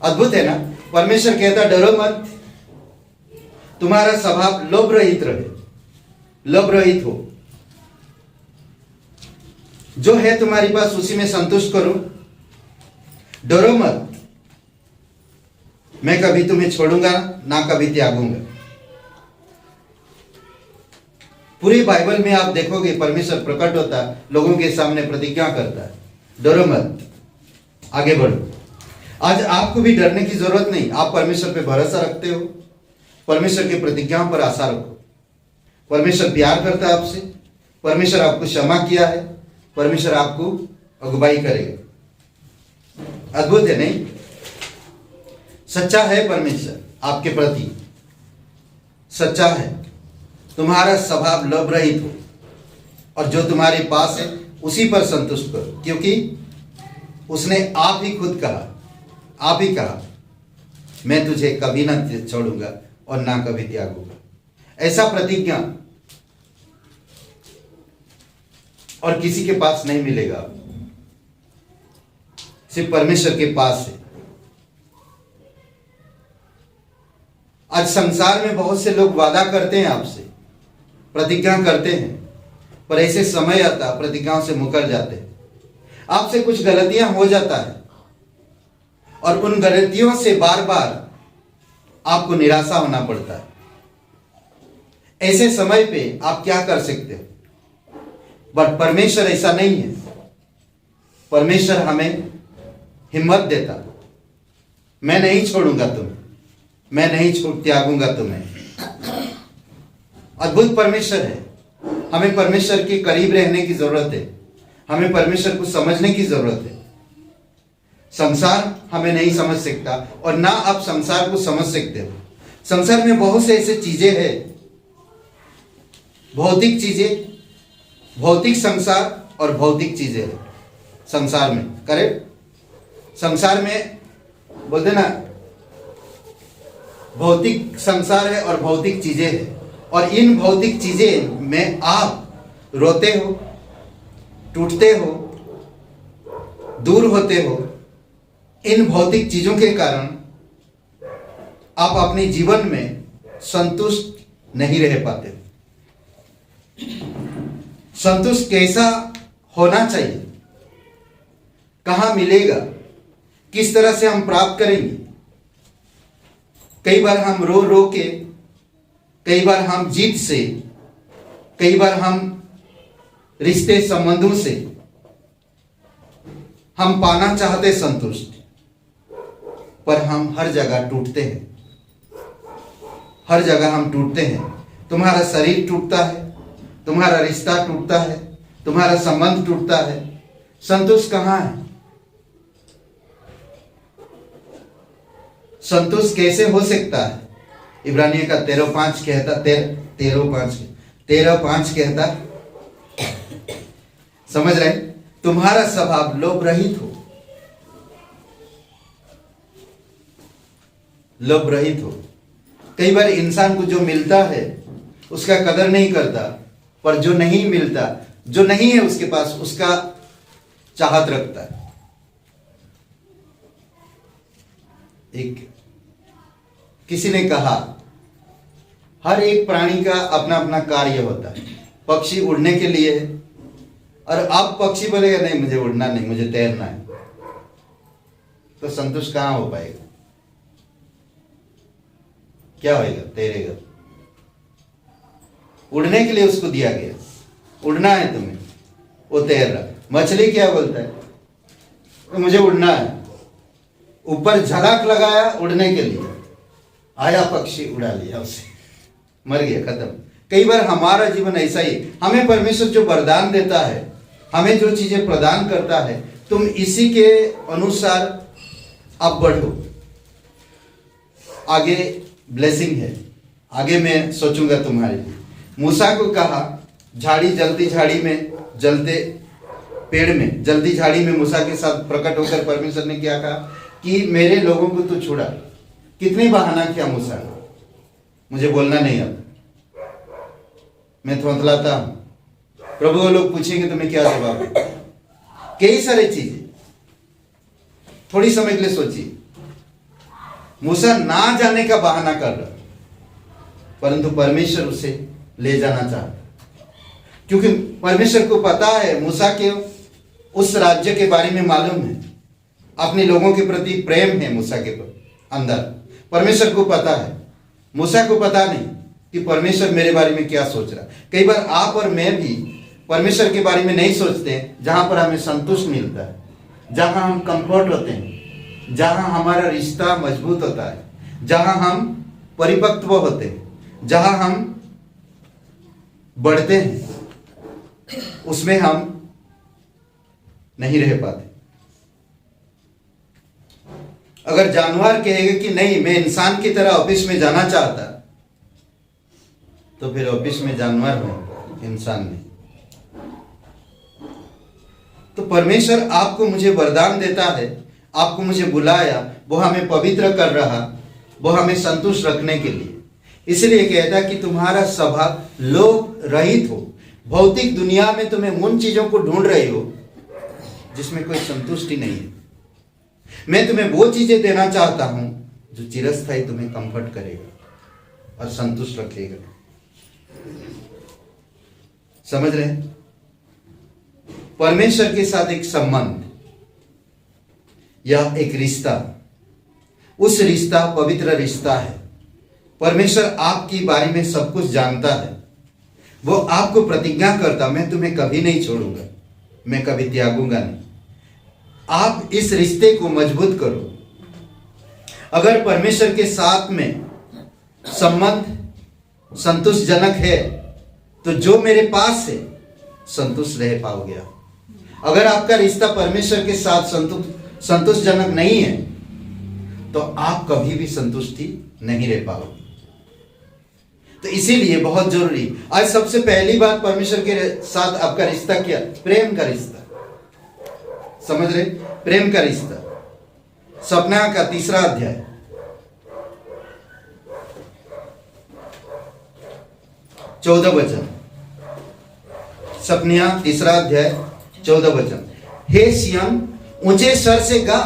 अद्भुत है ना। परमेश्वर कहता डरो मत, तुम्हारा स्वभाव लोभ रहित रहे, लोभ रहित हो, जो है तुम्हारे पास उसी में संतुष्ट करो, डरो मत, मैं कभी तुम्हें छोड़ूंगा ना कभी त्यागूंगा। पूरी बाइबल में आप देखोगे परमेश्वर प्रकट होता है, लोगों के सामने प्रतिज्ञा करता है, डरो मत, आगे बढ़ो। आज आपको भी डरने की जरूरत नहीं, आप परमेश्वर पे भरोसा रखते हो, परमेश्वर की प्रतिज्ञाओं पर आशा रखो। परमेश्वर प्यार करता है आपसे, परमेश्वर आपको क्षमा किया है, परमेश्वर आपको अगुवाई करेगा। अद्भुत है नहीं? सच्चा है परमेश्वर आपके प्रति, सच्चा है। तुम्हारा स्वभाव लोभ रहित हो और जो तुम्हारे पास है उसी पर संतुष्ट करो, क्योंकि उसने आप ही खुद कहा, आप ही कहा, मैं तुझे कभी ना छोड़ूंगा और ना कभी त्यागूंगा। ऐसा प्रतिज्ञा और किसी के पास नहीं मिलेगा, सिर्फ परमेश्वर के पास है। आज संसार में बहुत से लोग वादा करते हैं आपसे, प्रतिज्ञा करते हैं, पर ऐसे समय आता प्रतिज्ञाओं से मुकर जाते हैं। आपसे कुछ गलतियां हो जाता है और उन गलतियों से बार बार आपको निराशा होना पड़ता है। ऐसे समय पे आप क्या कर सकते हो? बट परमेश्वर ऐसा नहीं है। परमेश्वर हमें हिम्मत देता, मैं नहीं छोड़ूंगा तुम्हें, मैं नहीं त्यागूंगा तुम्हें। अद्भुत परमेश्वर है। हमें परमेश्वर के करीब रहने की जरूरत है, हमें परमेश्वर को समझने की जरूरत है। संसार हमें नहीं समझ सकता और ना आप संसार को समझ सकते हो। संसार में बहुत से ऐसे चीजें हैं, भौतिक चीजें, भौतिक संसार और भौतिक चीजें हैं संसार में। करेक्ट? संसार में बोलते ना, भौतिक संसार है और भौतिक चीजें हैं, और इन भौतिक चीजें में आप रोते हो, टूटते हो, दूर होते हो। इन भौतिक चीजों के कारण आप अपने जीवन में संतुष्ट नहीं रह पाते। संतुष्ट कैसा होना चाहिए, कहां मिलेगा, किस तरह से हम प्राप्त करेंगे? कई बार हम रो रो के, कई बार हम जीत से, कई बार हम रिश्ते संबंधों से हम पाना चाहते संतुष्ट, पर हम हर जगह टूटते हैं, हर जगह हम टूटते हैं। तुम्हारा शरीर टूटता है, तुम्हारा रिश्ता टूटता है, तुम्हारा संबंध टूटता है, संतुष्ट कहां है? संतुष्ट कैसे हो सकता है? इब्रानियों का 13:5 कहता, 13:5 कहता, समझ रहे? तुम्हारा स्वभाव लोभ रहित हो, लोभ रहित हो। कई बार इंसान को जो मिलता है उसका कदर नहीं करता, पर जो नहीं मिलता, जो नहीं है उसके पास, उसका चाहत रखता है। एक किसी ने कहा हर एक प्राणी का अपना अपना कार्य होता है। पक्षी उड़ने के लिए है, और अब पक्षी बोलेगा नहीं मुझे उड़ना नहीं, मुझे तैरना है, तो संतुष्ट कहां हो पाएगा? क्या होएगा? तैरेगा। उड़ने के लिए उसको दिया गया, उड़ना है तुम्हें, वो तैर रहा है। मछली क्या बोलता है? तो मुझे उड़ना है, ऊपर झलक लगाया उड़ने के लिए, आया पक्षी उड़ा लिया उसे, मर गया, खत्म। कई बार हमारा जीवन ऐसा ही, हमें परमेश्वर जो वरदान देता है, हमें जो चीजें प्रदान करता है, तुम इसी के अनुसार आप बढ़ो। आगे ब्लेसिंग है, आगे मैं सोचूंगा तुम्हारे लिए। मूसा को कहा झाड़ी जलती झाड़ी में, जलते पेड़ में, जलती झाड़ी में मूसा के साथ प्रकट होकर परमेश्वर ने क्या कहा कि मेरे लोगों को तू छुड़ा। कितनी बहाना किया मूसा ने, मुझे बोलना नहीं आता, मैं थोथलाता हूं। प्रभु वो लोग पूछेंगे तुम्हें क्या जवाब है? कई सारी चीजें। थोड़ी समय के लिए सोचिए, मूसा ना जाने का बहाना कर रहा, परंतु परमेश्वर उसे ले जाना चाहता, क्योंकि परमेश्वर को पता है, मूसा के उस राज्य के बारे में मालूम है, अपने लोगों के प्रति प्रेम है मूसा के अंदर। परमेश्वर को पता है, मूसा को पता नहीं कि परमेश्वर मेरे बारे में क्या सोच रहा। कई बार आप और मैं भी परमेश्वर के बारे में नहीं सोचते हैं, जहां पर हमें संतुष्ट मिलता है, जहां हम कंफर्ट होते हैं, जहां हमारा रिश्ता मजबूत होता है, जहां हम परिपक्व होते हैं, जहां हम बढ़ते हैं, उसमें हम नहीं रह पाते। अगर जानवर कहेगा कि नहीं मैं इंसान की तरह ऑफिस में जाना चाहता, तो फिर ऑफिस में जानवर हो, इंसान नहीं। तो परमेश्वर आपको मुझे वरदान देता है, आपको मुझे बुलाया, वो हमें पवित्र कर रहा, वो हमें संतुष्ट रखने के लिए। इसलिए कहता कि तुम्हारा स्वभाव लोभ रहित हो। भौतिक दुनिया में तुम्हें उन चीजों को ढूंढ रहे हो जिसमें कोई संतुष्टि नहीं है। मैं तुम्हें वो चीजें देना चाहता हूं जो चिरस्थायी तुम्हें कंफर्ट करेगा और संतुष्ट रखेगा। समझ रहे हैं? परमेश्वर के साथ एक संबंध या एक रिश्ता, उस रिश्ता पवित्र रिश्ता है। परमेश्वर आपके बारे में सब कुछ जानता है। वो आपको प्रतिज्ञा करता, मैं तुम्हें कभी नहीं छोड़ूंगा, मैं कभी त्यागूंगा नहीं। आप इस रिश्ते को मजबूत करो। अगर परमेश्वर के साथ में संबंध संतुष्टजनक है, तो जो मेरे पास है संतुष्ट रह पाओगे आप। अगर आपका रिश्ता परमेश्वर के साथ संतुष्टजनक नहीं है, तो आप कभी भी संतुष्टि नहीं रह पाओगे। तो इसीलिए बहुत जरूरी, आज सबसे पहली बात परमेश्वर के साथ आपका रिश्ता क्या? प्रेम का रिश्ता। समझ रहे? प्रेम का रिश्ता। सपना का 3 अध्याय 14 वचन। सपनिया 3 अध्याय 14 वचन। हे सियन ऊंचे स्वर से गा,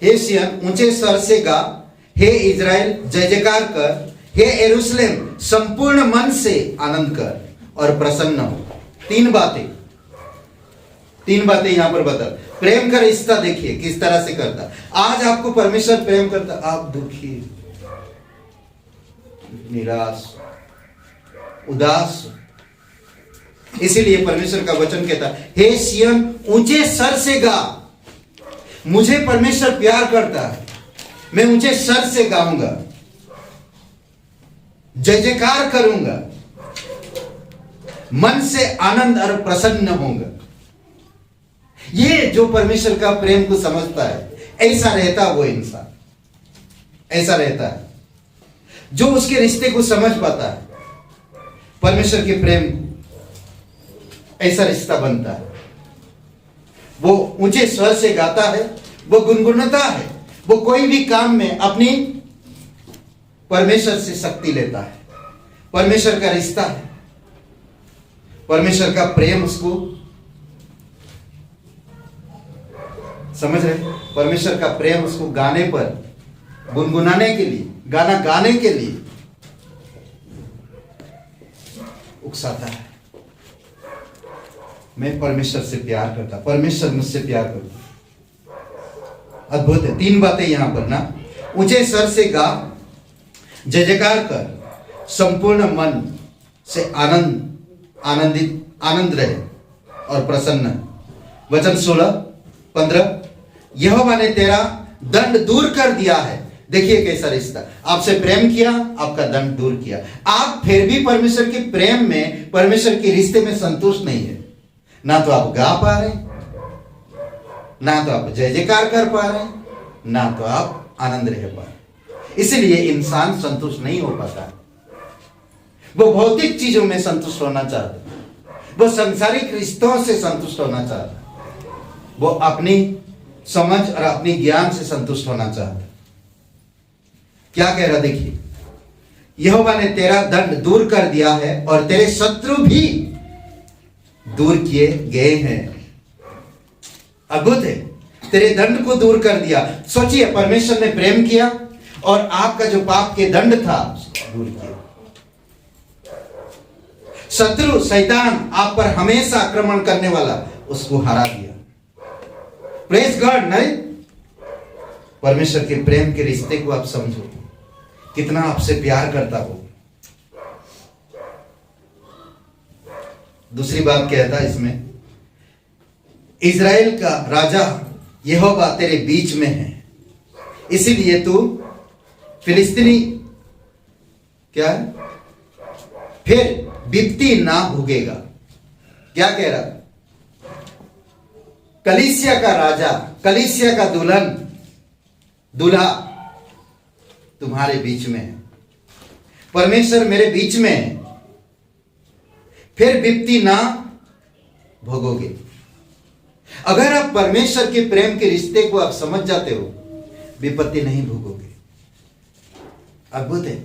हे सियन ऊंचे स्वर से गा, हे इजराइल जय जयकार कर, हे यरूशलेम संपूर्ण मन से आनंद कर और प्रसन्न हो। 3 बातें यहां पर बता। प्रेम का रिश्ता देखिए किस तरह से करता। आज आपको परमेश्वर प्रेम करता, आप दुखी, निराश, उदास, इसीलिए परमेश्वर का वचन कहता, हे सियन ऊंचे स्वर से गा। मुझे परमेश्वर प्यार करता है, मैं ऊंचे स्वर से गाऊंगा, जय जयकार करूंगा, मन से आनंद और प्रसन्न होऊंगा। ये जो परमेश्वर का प्रेम को समझता है, ऐसा रहता वो इंसान, ऐसा रहता है जो उसके रिश्ते को समझ पाता है। परमेश्वर के प्रेम ऐसा रिश्ता बनता है। वो ऊंचे स्वर से गाता है, वो गुनगुनाता है, वो कोई भी काम में अपनी परमेश्वर से शक्ति लेता है। परमेश्वर का रिश्ता है, परमेश्वर का प्रेम उसको समझ रहे? परमेश्वर का प्रेम उसको गाने पर, गुनगुनाने के लिए, गाना गाने के लिए उकसाता है। मैं परमेश्वर से प्यार करता, परमेश्वर मुझसे प्यार करता। अद्भुत है। 3 बातें यहां पर ना, ऊंचे स्वर से गा, जय जयकार कर, संपूर्ण मन से आनंद रहे और प्रसन्न। वचन 16-15, यहोवा ने तेरा दंड दूर कर दिया है। देखिए कैसा रिश्ता, आपसे प्रेम किया, आपका दंड दूर किया। आप फिर भी परमेश्वर के प्रेम में, परमेश्वर के रिश्ते में संतुष्ट नहीं है। ना तो आप गा पा रहे, ना तो आप जय जयकार कर पा रहे, ना तो आप आनंद रह पा रहे। इसलिए इंसान संतुष्ट नहीं हो पाता। वो भौतिक चीजों में संतुष्ट होना चाहता, वो सांसारिक रिश्तों से संतुष्ट होना चाहता, वो अपनी समझ और अपनी ज्ञान से संतुष्ट होना चाहता। क्या कह रहा देखिए, यहोवा ने तेरा दंड दूर कर दिया है और तेरे शत्रु भी दूर किए गए हैं। अद्भुत है, तेरे दंड को दूर कर दिया। सोचिए, परमेश्वर ने प्रेम किया और आपका जो पाप के दंड था उसको दूर किया। शत्रु शैतान आप पर हमेशा आक्रमण करने वाला, उसको हरा दिया। Praise God. नहीं, परमेश्वर के प्रेम के रिश्ते को आप समझो, कितना आपसे प्यार करता हो। दूसरी बात कहता है इसमें, इज़राइल का राजा यहोवा तेरे बीच में है, इसीलिए तू फिलिस्तीनी क्या है, फिर विपत्ति ना भोगेगा। क्या कह रहा, कलीसिया का राजा, कलीसिया का दूल्हा तुम्हारे बीच में है। परमेश्वर मेरे बीच में है, फिर विपत्ति ना भोगोगे। अगर आप परमेश्वर के प्रेम के रिश्ते को आप समझ जाते हो, विपत्ति नहीं भोगोगे। अद्भुत है।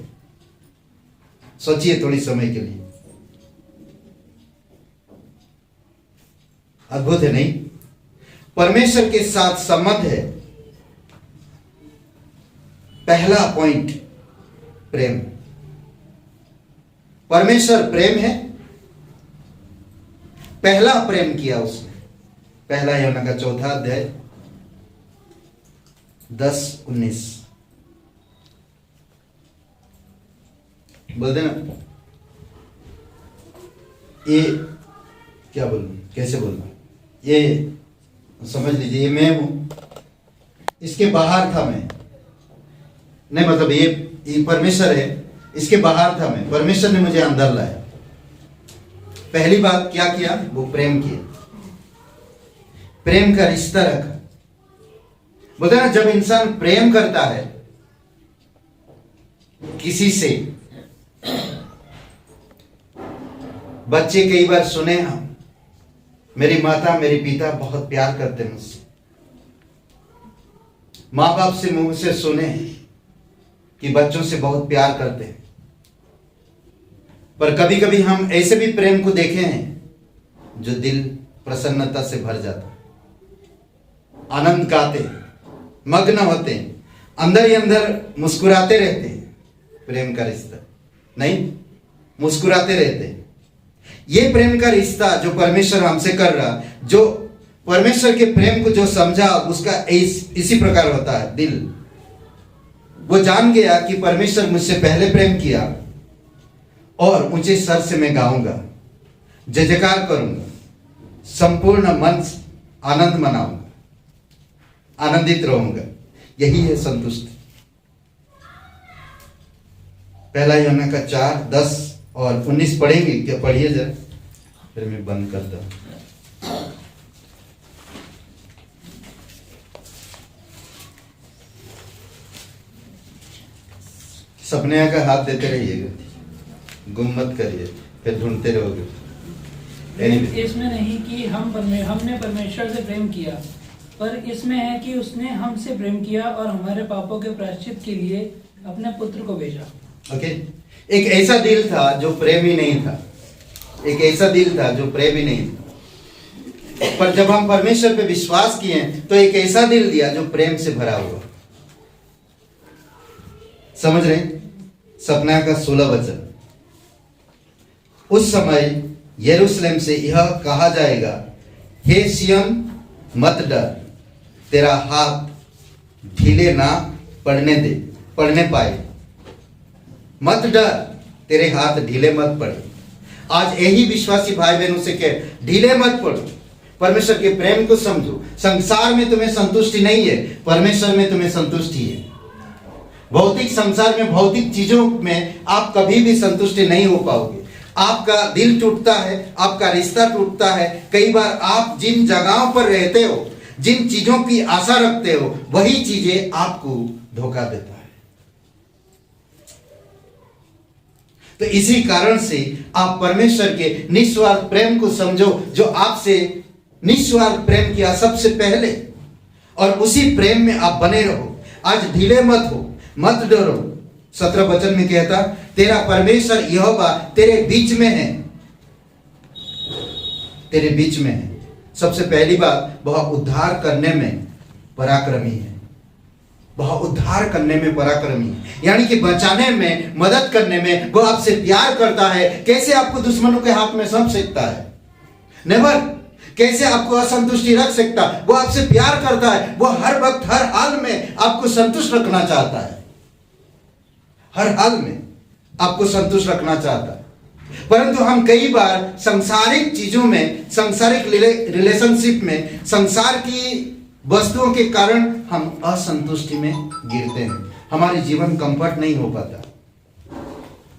सोचिए थोड़ी समय के लिए, अद्भुत है नहीं? परमेश्वर के साथ संबंध है। पहला पॉइंट, प्रेम। परमेश्वर प्रेम है, पहला प्रेम किया उसने। पहला यूहन्ना का 4 अध्याय 10-19 बोल देना। ये क्या बोलूं, कैसे बोलूं, ये समझ लीजिए, ये मैं हूं, इसके बाहर था मैं। नहीं मतलब ये परमेश्वर है, इसके बाहर था मैं, परमेश्वर ने मुझे अंदर लाया। पहली बात क्या किया, वो प्रेम किया, प्रेम का रिश्ता रखा। बोलते ना, जब इंसान प्रेम करता है किसी से, बच्चे कई बार सुने हम, मेरी माता मेरे पिता बहुत प्यार करते मुझसे, माँ बाप से मुंह से सुने कि बच्चों से बहुत प्यार करते हैं। पर कभी कभी हम ऐसे भी प्रेम को देखे हैं जो दिल प्रसन्नता से भर जाता, आनंद गाते, मग्न होते, अंदर ही अंदर मुस्कुराते रहते हैं। प्रेम का रिश्ता नहीं, मुस्कुराते रहते हैं। ये प्रेम का रिश्ता जो परमेश्वर हमसे कर रहा, जो परमेश्वर के प्रेम को जो समझा, उसका इसी प्रकार होता है। दिल वो जान गया कि परमेश्वर मुझसे पहले प्रेम किया और ऊंचे स्वर से मैं गाऊंगा, जय जयकार करूंगा, संपूर्ण मन आनंद मनाऊंगा, आनंदित रहूंगा। यही है संतुष्टि। पहला यूहन्ना का 4, 10 और 19 पढ़ेंगे क्या? पढ़िए जरा, फिर मैं बंद करता हूं। सपने का हाथ देते रहिएगा, गुम मत करिए, फिर ढूंढते रहोगे। इसमें नहीं कि हमने परमेश्वर से प्रेम किया, पर इसमें है कि उसने हमसे प्रेम किया और हमारे पापों के प्रायश्चित के लिए अपने पुत्र को भेजा। ओके, एक ऐसा दिल था जो प्रेम ही नहीं था, एक ऐसा दिल था जो प्रेम ही नहीं था। पर जब हम परमेश्वर पे विश्वास किए तो एक ऐसा दिल दिया जो प्रेम से भरा हुआ। समझ रहे? सपना का 16 वचन, उस समय यरूशलेम से यह कहा जाएगा, हे सिय्योन मत डर, तेरा हाथ ढीले ना पड़ने पाए। मत डर, तेरे हाथ ढीले मत पड़े। आज यही विश्वासी भाई बहनों से कह, ढीले मत पड़ो, परमेश्वर के प्रेम को समझो। संसार में तुम्हें संतुष्टि नहीं है, परमेश्वर में तुम्हें संतुष्टि है। भौतिक संसार में, भौतिक चीजों में आप कभी भी संतुष्टि नहीं हो पाओगे। आपका दिल टूटता है, आपका रिश्ता टूटता है। कई बार आप जिन जगहों पर रहते हो, जिन चीजों की आशा रखते हो, वही चीजें आपको धोखा देता है। तो इसी कारण से आप परमेश्वर के निस्वार्थ प्रेम को समझो, जो आपसे निस्वार्थ प्रेम किया सबसे पहले, और उसी प्रेम में आप बने रहो। आज ढीले मत हो, मत डरो। 17 वचन में कहता, तेरा परमेश्वर यहोवा तेरे बीच में है, तेरे बीच में है। सबसे पहली बात, वह उद्धार करने में पराक्रमी है। वह उद्धार करने में पराक्रमी है, यानी कि बचाने में, मदद करने में वह आपसे प्यार करता है। कैसे आपको दुश्मनों के हाथ में सौंप सकता है? नेवर। कैसे आपको असंतुष्टि रख सकता? वो आपसे प्यार करता है। वो हर वक्त, हर हाल में आपको संतुष्ट रखना चाहता है। हर हाल में आपको संतुष्ट रखना चाहता है। परंतु हम कई बार सांसारिक चीजों में, सांसारिक रिलेशनशिप में, संसार की वस्तुओं के कारण हम असंतुष्टि में गिरते हैं। हमारे जीवन कंफर्ट नहीं हो पाता।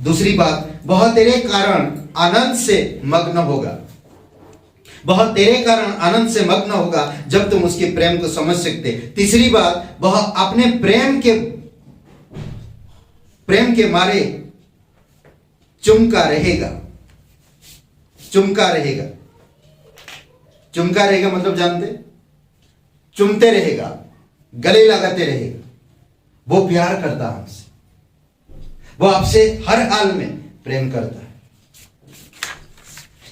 दूसरी बात, वह तेरे कारण आनंद से मग्न होगा। वह तेरे कारण आनंद से मग्न होगा जब तुम उसके प्रेम को समझ सकते। तीसरी बात, वह अपने प्रेम के मारे चुमका रहेगा। चुमका रहेगा। चुमका रहेगा मतलब जानते? चुमते रहेगा, गले लगाते रहेगा। वो प्यार करता है हमसे, वो आपसे हर हाल में प्रेम करता है।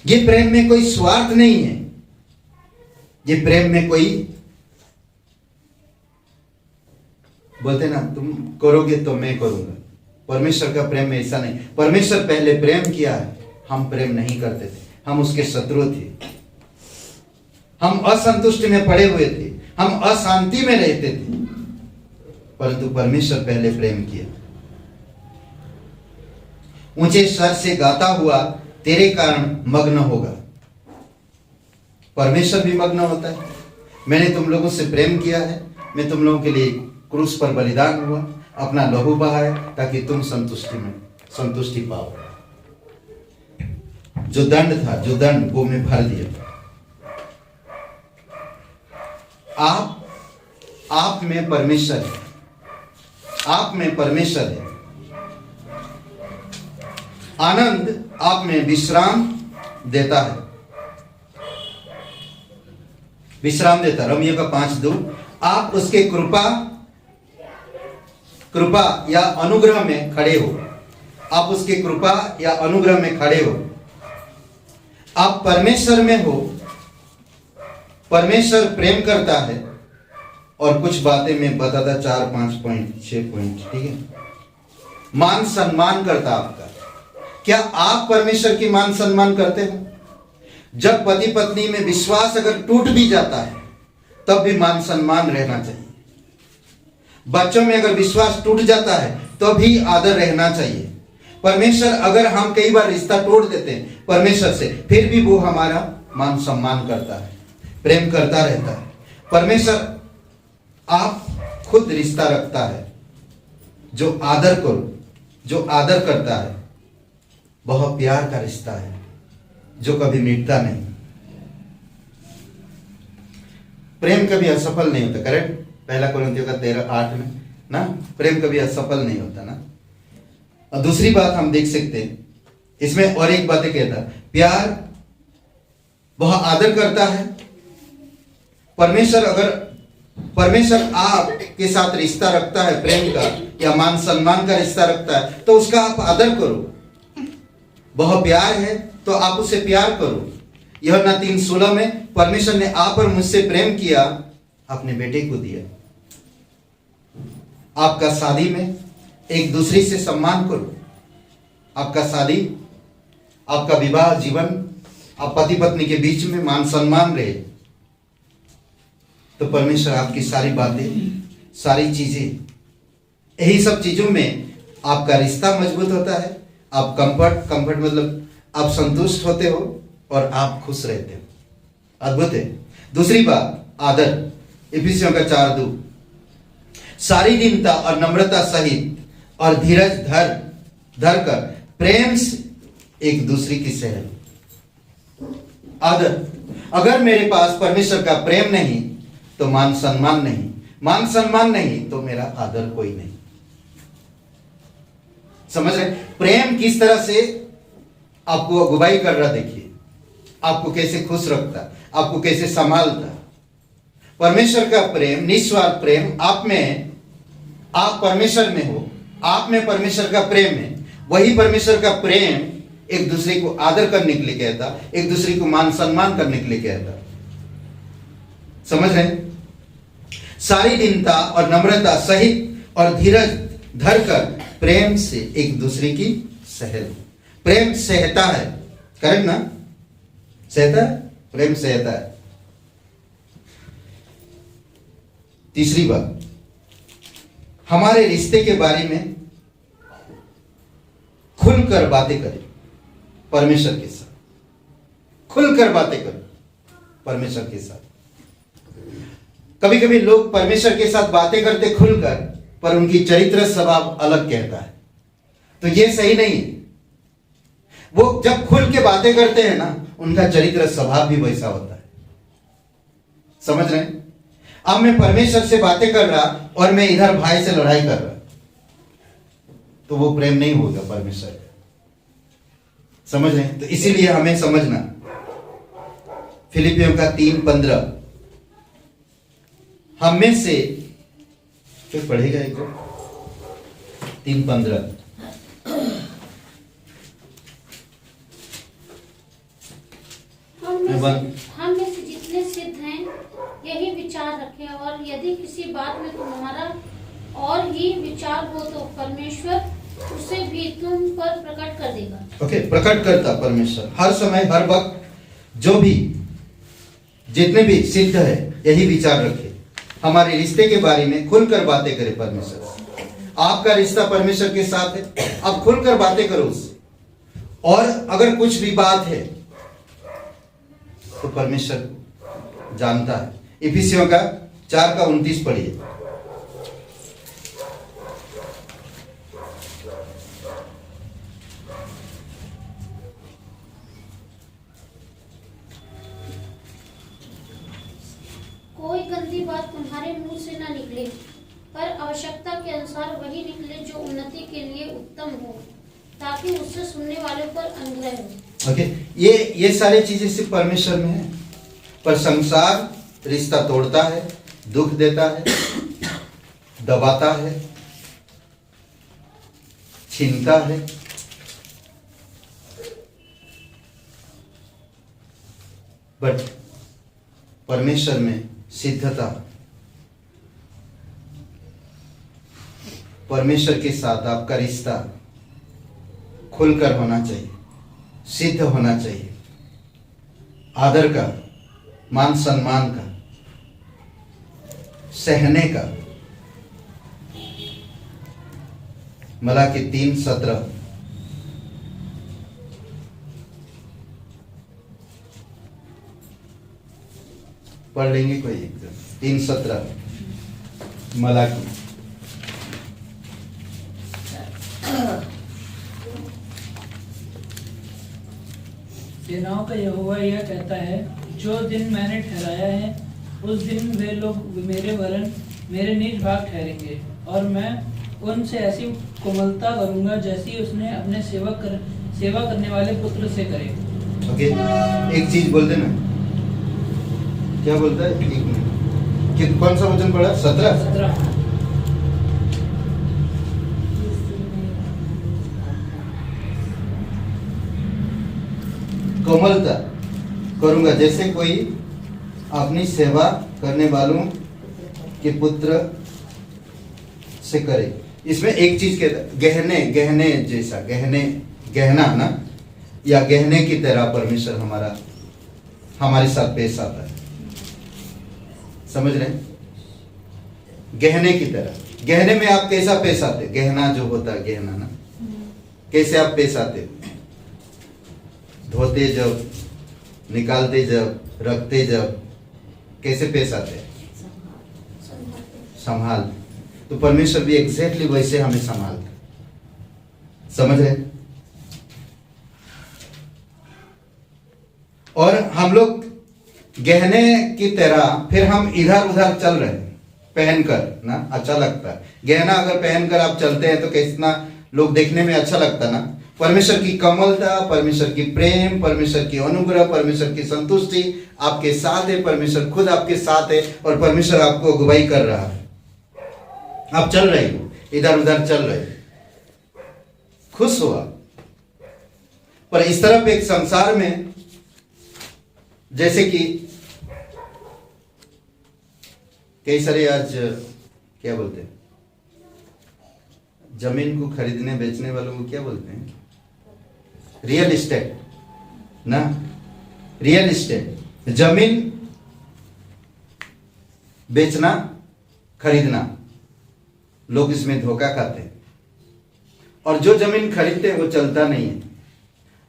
ये प्रेम में कोई स्वार्थ नहीं है। ये प्रेम में कोई, बोलते ना, तुम करोगे तो मैं करूंगा। परमेश्वर का प्रेम में ऐसा नहीं। परमेश्वर पहले प्रेम किया है, हम प्रेम नहीं करते थे, हम उसके शत्रु थे, हम असंतुष्टि में पड़े हुए थे, हम अशांति में रहते थे, परंतु परमेश्वर पहले प्रेम किया। ऊंचे स्वर से गाता हुआ तेरे कारण मग्न होगा। परमेश्वर भी मग्न होता है। मैंने तुम लोगों से प्रेम किया है, मैं तुम लोगों के लिए क्रूस पर बलिदान हुआ, अपना लहू बहाया ताकि तुम संतुष्टि पाओ। जो दंड था, जो दंड, वो मैं भर दिया। आप में परमेश्वर है, आप में परमेश्वर है। आनंद आप में विश्राम देता है, विश्राम देता। रोमियो का 5:2, आप उसके कृपा या अनुग्रह में खड़े हो। आप उसके कृपा या अनुग्रह में खड़े हो। आप परमेश्वर में हो। परमेश्वर प्रेम करता है। और कुछ बातें मैं बताता, 4, 5 पॉइंट, 6 पॉइंट, ठीक है। मान सम्मान करता आपका। क्या आप परमेश्वर की मान सम्मान करते हो? जब पति पत्नी में विश्वास अगर टूट भी जाता है तब भी मान सम्मान रहना चाहिए। बच्चों में अगर विश्वास टूट जाता है तो भी आदर रहना चाहिए। परमेश्वर, अगर हम कई बार रिश्ता तोड़ देते हैं परमेश्वर से, फिर भी वो हमारा मान सम्मान करता है, प्रेम करता रहता है। परमेश्वर आप खुद रिश्ता रखता है। जो आदर करो, जो आदर करता है, वह प्यार का रिश्ता है जो कभी मिटता नहीं। प्रेम कभी असफल नहीं होता, करेक्ट? 1 कोरिन्थियों का 13:8 में ना, प्रेम कभी असफल नहीं होता ना। और दूसरी बात हम देख सकते हैं इसमें, और एक बात कहता, प्यार वह आदर करता है। परमेश्वर आपके साथ रिश्ता रखता है, प्रेम का या मान सम्मान का रिश्ता रखता है, तो उसका आप आदर करो। वह प्यार है तो आप उसे प्यार करो। यूहन्ना 3:16 में परमेश्वर ने आप और मुझसे प्रेम किया, अपने बेटे को दिया। आपका शादी में एक दूसरे से सम्मान करो। आपका शादी, आपका विवाह जीवन, आप पति पत्नी के बीच में मान सम्मान रहे, तो परमेश्वर आपकी सारी बातें, सारी चीजें, यही सब चीजों में आपका रिश्ता मजबूत होता है। आप कंफर्ट मतलब आप संतुष्ट होते हो और आप खुश रहते हो। अद्भुत है। दूसरी बात, आदर। इफिसियों का 4:2, सारी दीनता और नम्रता सहित और धीरज धर कर प्रेम से एक दूसरे की सह। आदर। अगर मेरे पास परमेश्वर का प्रेम नहीं तो मान सम्मान नहीं तो मेरा आदर कोई नहीं। समझ रहे? प्रेम किस तरह से आपको अगुवाई कर रहा, देखिए आपको कैसे खुश रखता, आपको कैसे संभालता। परमेश्वर का प्रेम, निस्वार्थ प्रेम आप में, आप परमेश्वर में हो, आप में परमेश्वर का प्रेम है। वही परमेश्वर का प्रेम एक दूसरे को आदर करने के लिए कहता, एक दूसरे को मान सम्मान करने के लिए कहता। समझ रहे? सारी दीनता और नम्रता सहित और धीरज धरकर प्रेम से एक दूसरे की सह। प्रेम सहता है, करेक्ट ना? सहता है, प्रेम सहता है। तीसरी बात, हमारे रिश्ते के बारे में खुलकर बातें करें परमेश्वर के साथ। खुलकर बातें करें परमेश्वर के साथ। कभी कभी लोग परमेश्वर के साथ बातें करते खुलकर, पर उनकी चरित्र स्वभाव अलग कहता है, तो ये सही नहीं है। वो जब खुल के बातें करते हैं ना, उनका चरित्र स्वभाव भी वैसा होता है। समझ रहे हैं? अब मैं परमेश्वर से बातें कर रहा और मैं इधर भाई से लड़ाई कर रहा, तो वो प्रेम नहीं होगा परमेश्वर का। समझ रहे हैं? तो इसीलिए हमें समझना। फिलिपियों का 3:15, हम में से, फिर पढ़ेगा एक 3:15, हम में से जितने सिद्ध हैं यही विचार रखें, और यदि किसी बात में तुम्हारा और ही विचार हो तो परमेश्वर उसे भी तुम पर प्रकट कर देगा। ओके, प्रकट करता परमेश्वर हर समय हर वक्त। जो भी जितने भी सिद्ध है यही विचार रखे। हमारे रिश्ते के बारे में खुलकर बातें करें परमेश्वर से। आपका रिश्ता परमेश्वर के साथ है, आप खुलकर बातें करो उससे। और अगर कुछ भी बात है तो परमेश्वर जानता है। इफिसियों का 4:29 पढ़िए। कोई गंदी बात तुम्हारे मुंह से न निकले, पर आवश्यकता के अनुसार वही निकले जो उन्नति के लिए उत्तम हो, ताकि उससे सुनने वालों पर अनुग्रह हो। ओके, ये सारी चीजें सिर्फ परमेश्वर में है। पर संसार रिश्ता तोड़ता है, दुख देता है, दबाता है, छीनता है। बट परमेश्वर में सिद्धता, परमेश्वर के साथ आपका रिश्ता खुलकर होना चाहिए, सिद्ध होना चाहिए, आदर का, मान सम्मान का, सहने का। मलाकी 3:17, पढ़ लेंगे कोई एकदम। 3:17 मलाकी। सेनाओं का यहोवा यह कहता है, जो दिन मैंने ठहराया है उस दिन वे लोग मेरे वरन मेरे निज भाग ठहरेंगे, और मैं उनसे ऐसी कोमलता करूंगा जैसी उसने अपने सेवा करने वाले पुत्र से करे। ओके, एक चीज बोल देना। क्या बोलता है? 1 मिनट। कौन सा वचन पढ़ा? 17। कोमलता, करूंगा जैसे कोई अपनी सेवा करने वालों के पुत्र से करे। इसमें एक चीज कहता, गहने गहने जैसा, गहना ना, या गहने की तरह परमेश्वर हमारे साथ पेश आता है। समझ रहे हैं? गहने की तरह। गहने में आप कैसा पेश आते? गहना जो होता है, गहना ना, कैसे आप पेश आते? धोते जब, निकालते जब, रखते जब, कैसे पेश आते? संभाल। तो परमेश्वर भी एग्जैक्टली वैसे हमें संभालता। समझ रहे? और हम लोग गहने की तरह फिर हम इधर उधर चल रहे हैं पहनकर ना, अच्छा लगता है। गहना अगर पहनकर आप चलते हैं तो कितना लोग देखने में अच्छा लगता ना। परमेश्वर की कमलता, परमेश्वर की प्रेम, परमेश्वर की अनुग्रह, परमेश्वर की संतुष्टि आपके साथ है। परमेश्वर खुद आपके साथ है और परमेश्वर आपको अगुवाई कर रहा है। आप चल रहे हो, इधर उधर चल रहे हो, खुश हुआ। पर इस तरफ एक संसार में जैसे कि कई सारे आज क्या बोलते हैं, जमीन को खरीदने बेचने वालों को क्या बोलते हैं? रियल एस्टेट ना, रियल एस्टेट। जमीन बेचना खरीदना, लोग इसमें धोखा खाते हैं। और जो जमीन खरीदते हैं वो चलता नहीं है।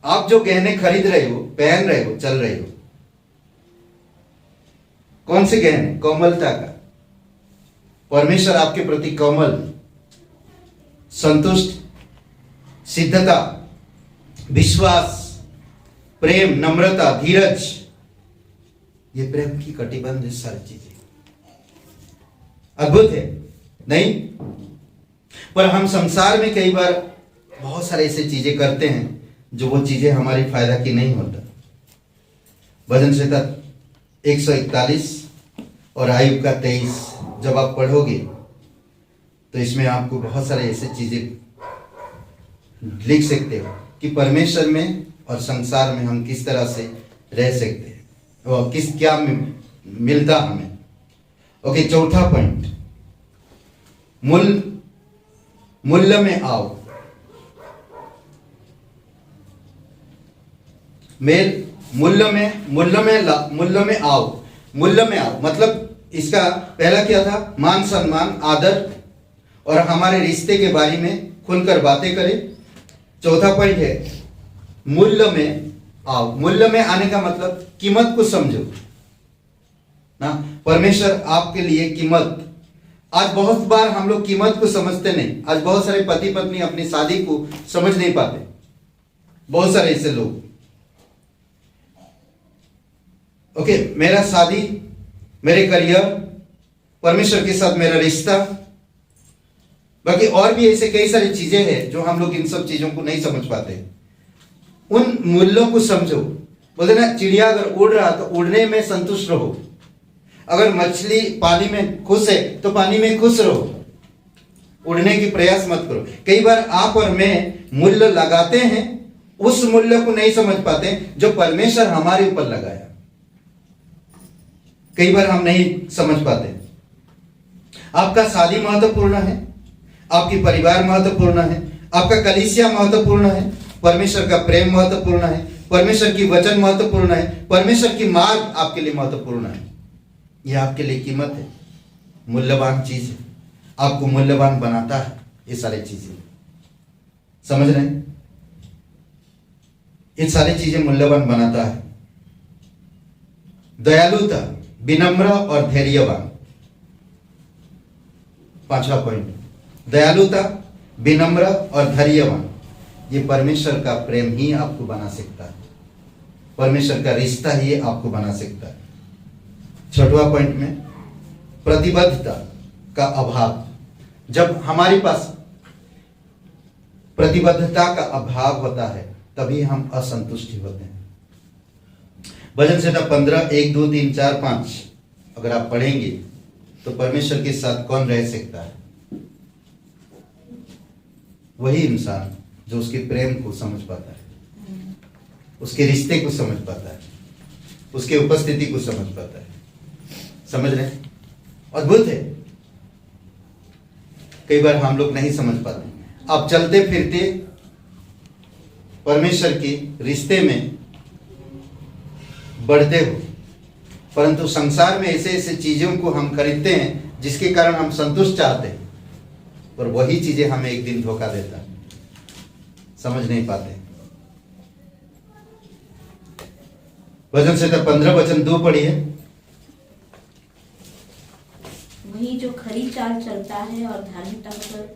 आप जो गहने खरीद रहे हो, पहन रहे हो, चल रहे हो, कौन से गहने? कोमलता का। परमेश्वर आपके प्रति कोमल, संतुष्ट, सिद्धता, विश्वास, प्रेम, नम्रता, धीरज, ये प्रेम की कटिबंध है। सारी चीजें अद्भुत है नहीं? पर हम संसार में कई बार बहुत सारे ऐसे चीजें करते हैं जो वो चीजें हमारी फायदा की नहीं होता। भजन संहिता 141 और आयुब का 23 जब आप पढ़ोगे तो इसमें आपको बहुत सारे ऐसे चीजें लिख सकते हो कि परमेश्वर में और संसार में हम किस तरह से रह सकते हैं और क्या मिलता हमें। ओके, चौथा पॉइंट, मूल्य में आओ। मूल्य में आओ। मूल्य में आओ मतलब इसका पहला क्या था? मान सम्मान, आदर और हमारे रिश्ते के बारे में खुलकर बातें करें। चौथा पॉइंट है मूल्य में आओ। मूल्य में आने का मतलब कीमत को समझो ना। परमेश्वर आपके लिए कीमत, आज बहुत बार हम लोग कीमत को समझते नहीं। आज बहुत सारे पति पत्नी अपनी शादी को समझ नहीं पाते, बहुत सारे ऐसे लोग। ओके, मेरा शादी, मेरे करियर, परमेश्वर के साथ मेरा रिश्ता, बाकी और भी ऐसे कई सारी चीजें हैं जो हम लोग इन सब चीजों को नहीं समझ पाते। उन मूल्यों को समझो। बोलते ना, चिड़िया अगर उड़ रहा तो उड़ने में संतुष्ट रहो। अगर मछली पानी में खुश है तो पानी में खुश रहो, उड़ने की प्रयास मत करो। कई बार आप और मैं मूल्य लगाते हैं, उस मूल्य को नहीं समझ पाते जो परमेश्वर हमारे ऊपर लगाया। कई बार हम नहीं समझ पाते। आपका शादी महत्वपूर्ण है, आपकी परिवार महत्वपूर्ण है, आपका कलीसिया महत्वपूर्ण है, परमेश्वर का प्रेम महत्वपूर्ण है, परमेश्वर की वचन महत्वपूर्ण है, परमेश्वर की मार्ग आपके लिए महत्वपूर्ण है। यह आपके लिए कीमत है, मूल्यवान चीज है, आपको मूल्यवान बनाता है। ये सारी चीजें समझ रहे हैं? ये सारी चीजें मूल्यवान बनाता है। दयालुता, विनम्र और धैर्यवान। पांचवा पॉइंट, दयालुता, विनम्र और धैर्यवान। ये परमेश्वर का प्रेम ही आपको बना सकता है, परमेश्वर का रिश्ता ही आपको बना सकता है। छठवां पॉइंट में, प्रतिबद्धता का अभाव। जब हमारे पास प्रतिबद्धता का अभाव होता है तभी हम असंतुष्टि होते हैं। भजन संहिता 15, 1, 2, 3, 4, 5 अगर आप पढ़ेंगे तो परमेश्वर के साथ कौन रह सकता है? वही इंसान जो उसके प्रेम को समझ पाता है, उसके रिश्ते को समझ पाता है। उसके उपस्थिति को समझ पाता है। समझ रहे हैं? अद्भुत है। कई बार हम लोग नहीं समझ पाते। आप चलते फिरते परमेश्वर के रिश्ते में बढ़ते हो, परंतु संसार में ऐसे ऐसे चीजों को हम खरीदते हैं जिसके कारण हम संतुष्ट चाहते हैं, और वही चीजें हमें एक दिन धोखा देता है। समझ नहीं पाते। वचन संहिता 15 वचन 2 पढ़िए। वही जो खरी चाल चलता है और धार्मिकता का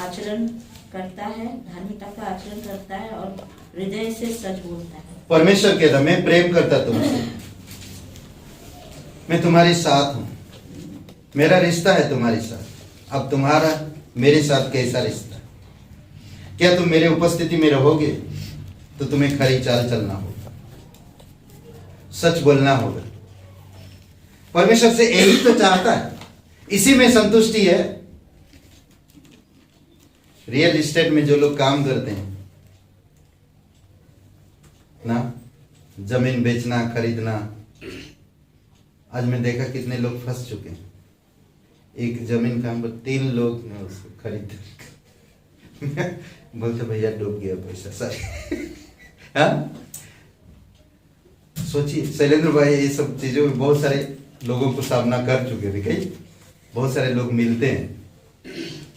आचरण करता है और हृदय से सच बोलता है। परमेश्वर कहता, मैं प्रेम करता तुमसे, मैं तुम्हारे साथ हूं, मेरा रिश्ता है तुम्हारे साथ। अब तुम्हारा मेरे साथ कैसा रिश्ता? क्या तुम मेरे उपस्थिति में रहोगे तो तुम्हें खरी चाल चलना होगा, सच बोलना होगा। परमेश्वर से यही तो चाहता है, इसी में संतुष्टि है। रियल एस्टेट में जो लोग काम करते हैं ना, जमीन बेचना खरीदना, आज मैं देखा कितने लोग फंस चुके हैं। एक जमीन का हम 3 लोग ने उसको खरीद बोलते भैया डूब गया पैसा सारे। हाँ, सोचिए शैलेंद्र भाई ये सब चीजों में बहुत सारे लोगों को सामना कर चुके हैं। कई बहुत सारे लोग मिलते हैं,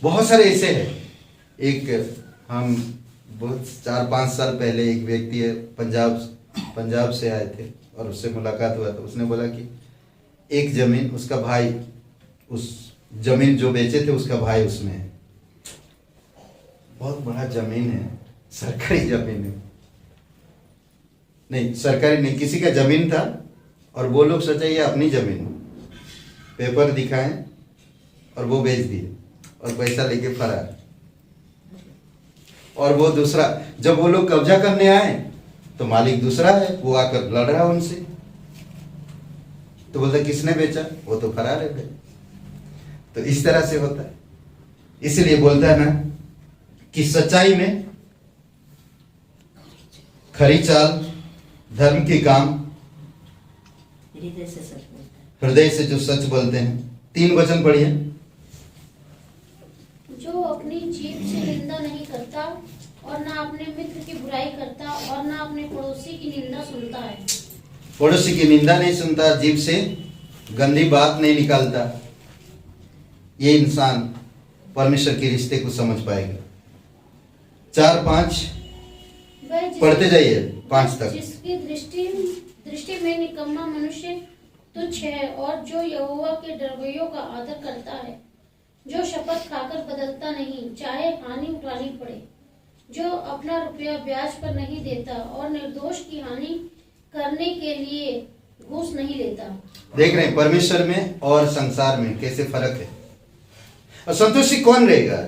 बहुत सारे ऐसे हैं। एक हम बहुत 4-5 साल पहले एक व्यक्ति है पंजाब से आए थे और उससे मुलाकात हुआ, तो उसने बोला कि एक जमीन उसका भाई, उस जमीन जो बेचे थे उसका भाई उसमें है। बहुत बड़ा जमीन है, सरकारी जमीन है, नहीं सरकारी नहीं, किसी का जमीन था और वो लोग सोचा ये अपनी जमीन, पेपर दिखाएं और वो बेच दिए और पैसा लेके फरार। और वो दूसरा, जब वो लोग कब्जा करने आए तो मालिक दूसरा है, वो आकर लड़ रहा उनसे, तो बोलता किसने बेचा, वो तो फरार है भाई। तो इस तरह से होता है। इसलिए बोलता है ना कि सच्चाई में खरी चाल, धर्म के काम, हृदय से सच बोलता है। हृदय से जो सच बोलते हैं। 3 वचन पढ़िए। जो अपनी जीभ से निंदा नहीं करता और ना अपने मित्र की बुराई करता और ना अपने पड़ोसी की निंदा सुनता है। पड़ोसी की निंदा नहीं सुनता, जीभ से गंदी बात नहीं निकालता, ये इंसान परमेश्वर के रिश्ते को समझ पाएगा। 4-5 पढ़ते जाइए 5 तक। जिसकी दृष्टि में निकम्मा मनुष्य तुच्छ है और जो यहोवा के डरवैयों का आदर करता है, जो शपथ खाकर बदलता नहीं चाहे हानि उठानी पड़े, जो अपना रुपया ब्याज पर नहीं देता और निर्दोष की हानि करने के लिए घूस नहीं लेता। देख रहे हैं परमेश्वर में और संसार में कैसे फर्क है। और संतुष्टि कौन रहेगा?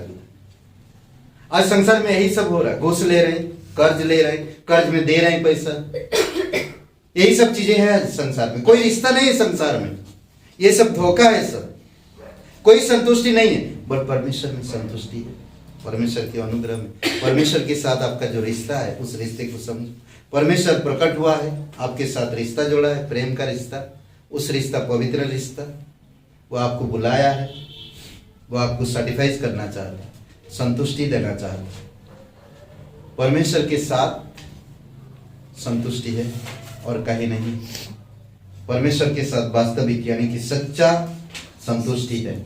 आज संसार में यही सब हो रहा है, घूस ले रहे, कर्ज ले रहे, कर्ज में दे रहे हैं पैसा, यही सब चीजें हैं संसार में। कोई रिश्ता नहीं है संसार में, ये सब धोखा है, सब कोई संतुष्टि नहीं है। बट परमेश्वर में संतुष्टि है, परमेश्वर के अनुग्रह में, परमेश्वर के साथ आपका जो रिश्ता है उस रिश्ते को समझो। परमेश्वर प्रकट हुआ है, आपके साथ रिश्ता जोड़ा है, प्रेम का रिश्ता, उस रिश्ता पवित्र रिश्ता, वो आपको बुलाया है, वो आपको सर्टिफाइज करना चाहता है, संतुष्टि देना चाहता है। परमेश्वर के साथ संतुष्टि है और कहीं नहीं। परमेश्वर के साथ वास्तविक यानी कि सच्चा संतुष्टि है।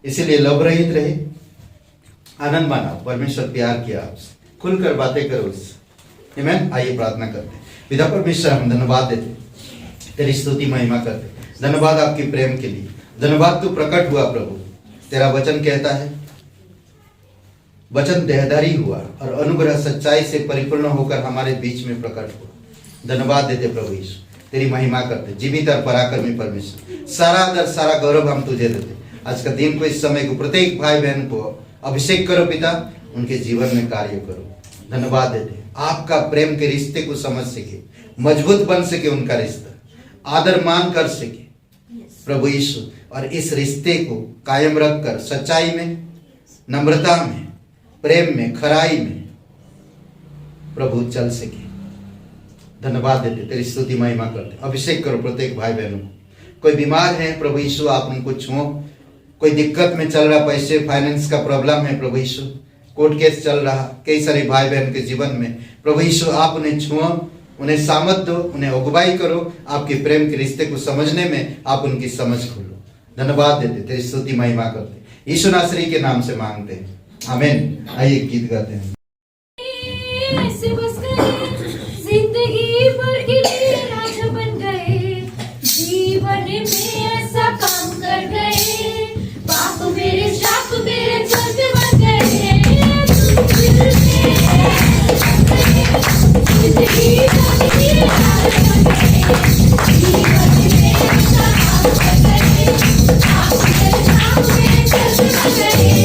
इसीलिए लव रहित रहे, आनंद मानो, परमेश्वर प्यार किया आपसे, खुलकर बातें करो उससे। आमीन। आइए प्रार्थना करते हैं। पिता परमेश्वर, हम धन्यवाद देते, तेरी स्तुति महिमा करते, धन्यवाद आपके प्रेम के लिए, धन्यवाद तू प्रकट हुआ प्रभु। तेरा वचन कहता है, वचन देहधारी हुआ और अनुग्रह सच्चाई से परिपूर्ण होकर हमारे बीच में प्रकट हुआ। धन्यवाद देते प्रभु यीशु, तेरी महिमा करते, जीवित और पराक्रमी परमेश्वर, सारा आदर सारा गौरव हम तुझे देते। आज का दिन को, इस समय को, प्रत्येक भाई बहन को अभिषेक करो पिता, उनके जीवन में कार्य करो। धन्यवाद देते, आपका प्रेम के रिश्ते को समझ सके, मजबूत बन सके उनका रिश्ता, आदर मान कर सके प्रभु यीशु, और इस रिश्ते को कायम रखकर सच्चाई में, नम्रता में, प्रेम में, खराई में प्रभु चल सके। धन्यवाद देते, तेरी स्तुति महिमा करते। अभिषेक करो प्रत्येक भाई बहनों को। कोई बीमार है प्रभु यीशु, आप उनको छुओ। कोई दिक्कत में चल रहा, पैसे फाइनेंस का प्रॉब्लम है प्रभु यीशु, कोर्ट केस चल रहा, कई सारे भाई बहन के जीवन में प्रभु यीशु आप उन्हें छुओ, उन्हें सामर्थ दो, उन्हें अगुवाई करो। आपके प्रेम के रिश्ते को समझने में आप उनकी समझ खोलो। धन्यवाद देते, तेरी स्तुति महिमा करते, यीशु नासरी के नाम से मांगते हैं, आमीन। आइए गीत गाते हैं। ऐसे बस गए जिंदगी भर के लिए राजा बन गए, जीवन में ऐसा काम कर गए, पाप मेरे शाप मेरे स्वर्ग बन गए। जिंदगी भर के लिए राजा बन गए, जीवन में ऐसा काम कर गए, पाप मेरे शाप मेरे स्वर्ग बन गए।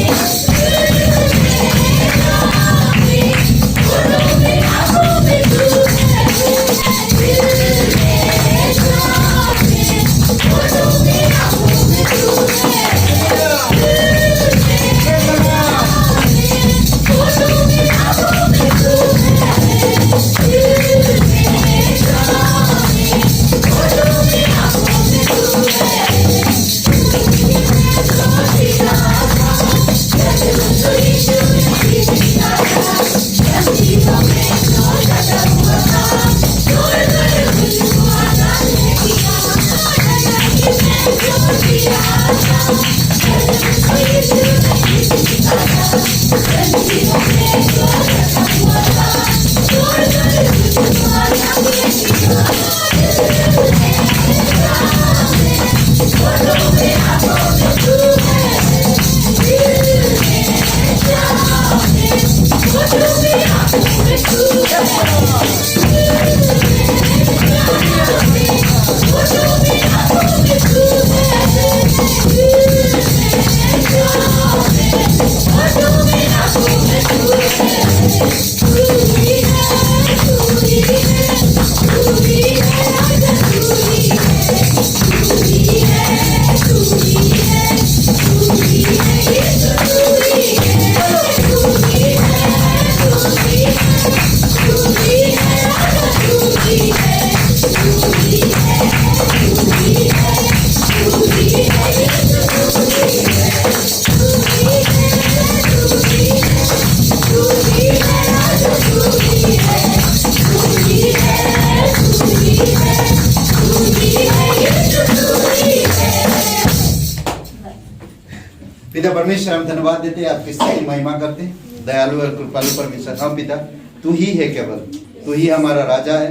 पिता परमेश्वर, हम धन्यवाद देते हैं, आपकी स्तुति महिमा करते हैं। दयालु और कृपालु परमेश्वर, हम पिता तू ही है, केवल तू ही हमारा राजा है।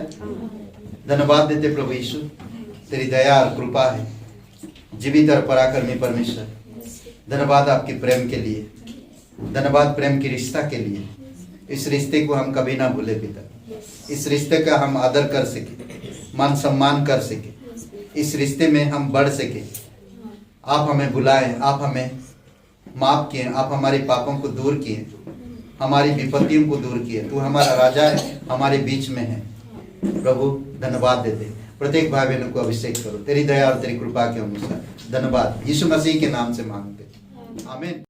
धन्यवाद देते प्रभु यीशु, तेरी दया और कृपा है, जीवित और पराक्रमी परमेश्वर। धन्यवाद आपके प्रेम के लिए, धन्यवाद प्रेम की रिश्ता के लिए। इस रिश्ते को हम कभी ना भूले पिता, इस रिश्ते का हम आदर कर सके, मान सम्मान कर सके, इस रिश्ते में हम बढ़ सके। आप हमें बुलाए, आप हमें माफ किए, आप हमारे पापों को दूर किए, हमारी विपत्तियों को दूर किए। तू हमारा राजा है, हमारे बीच में है प्रभु। धन्यवाद देते, प्रत्येक भाई बहनों को अभिषेक करो तेरी दया और तेरी कृपा के अनुसार। धन्यवाद, यीशु मसीह के नाम से मांगते, आमीन।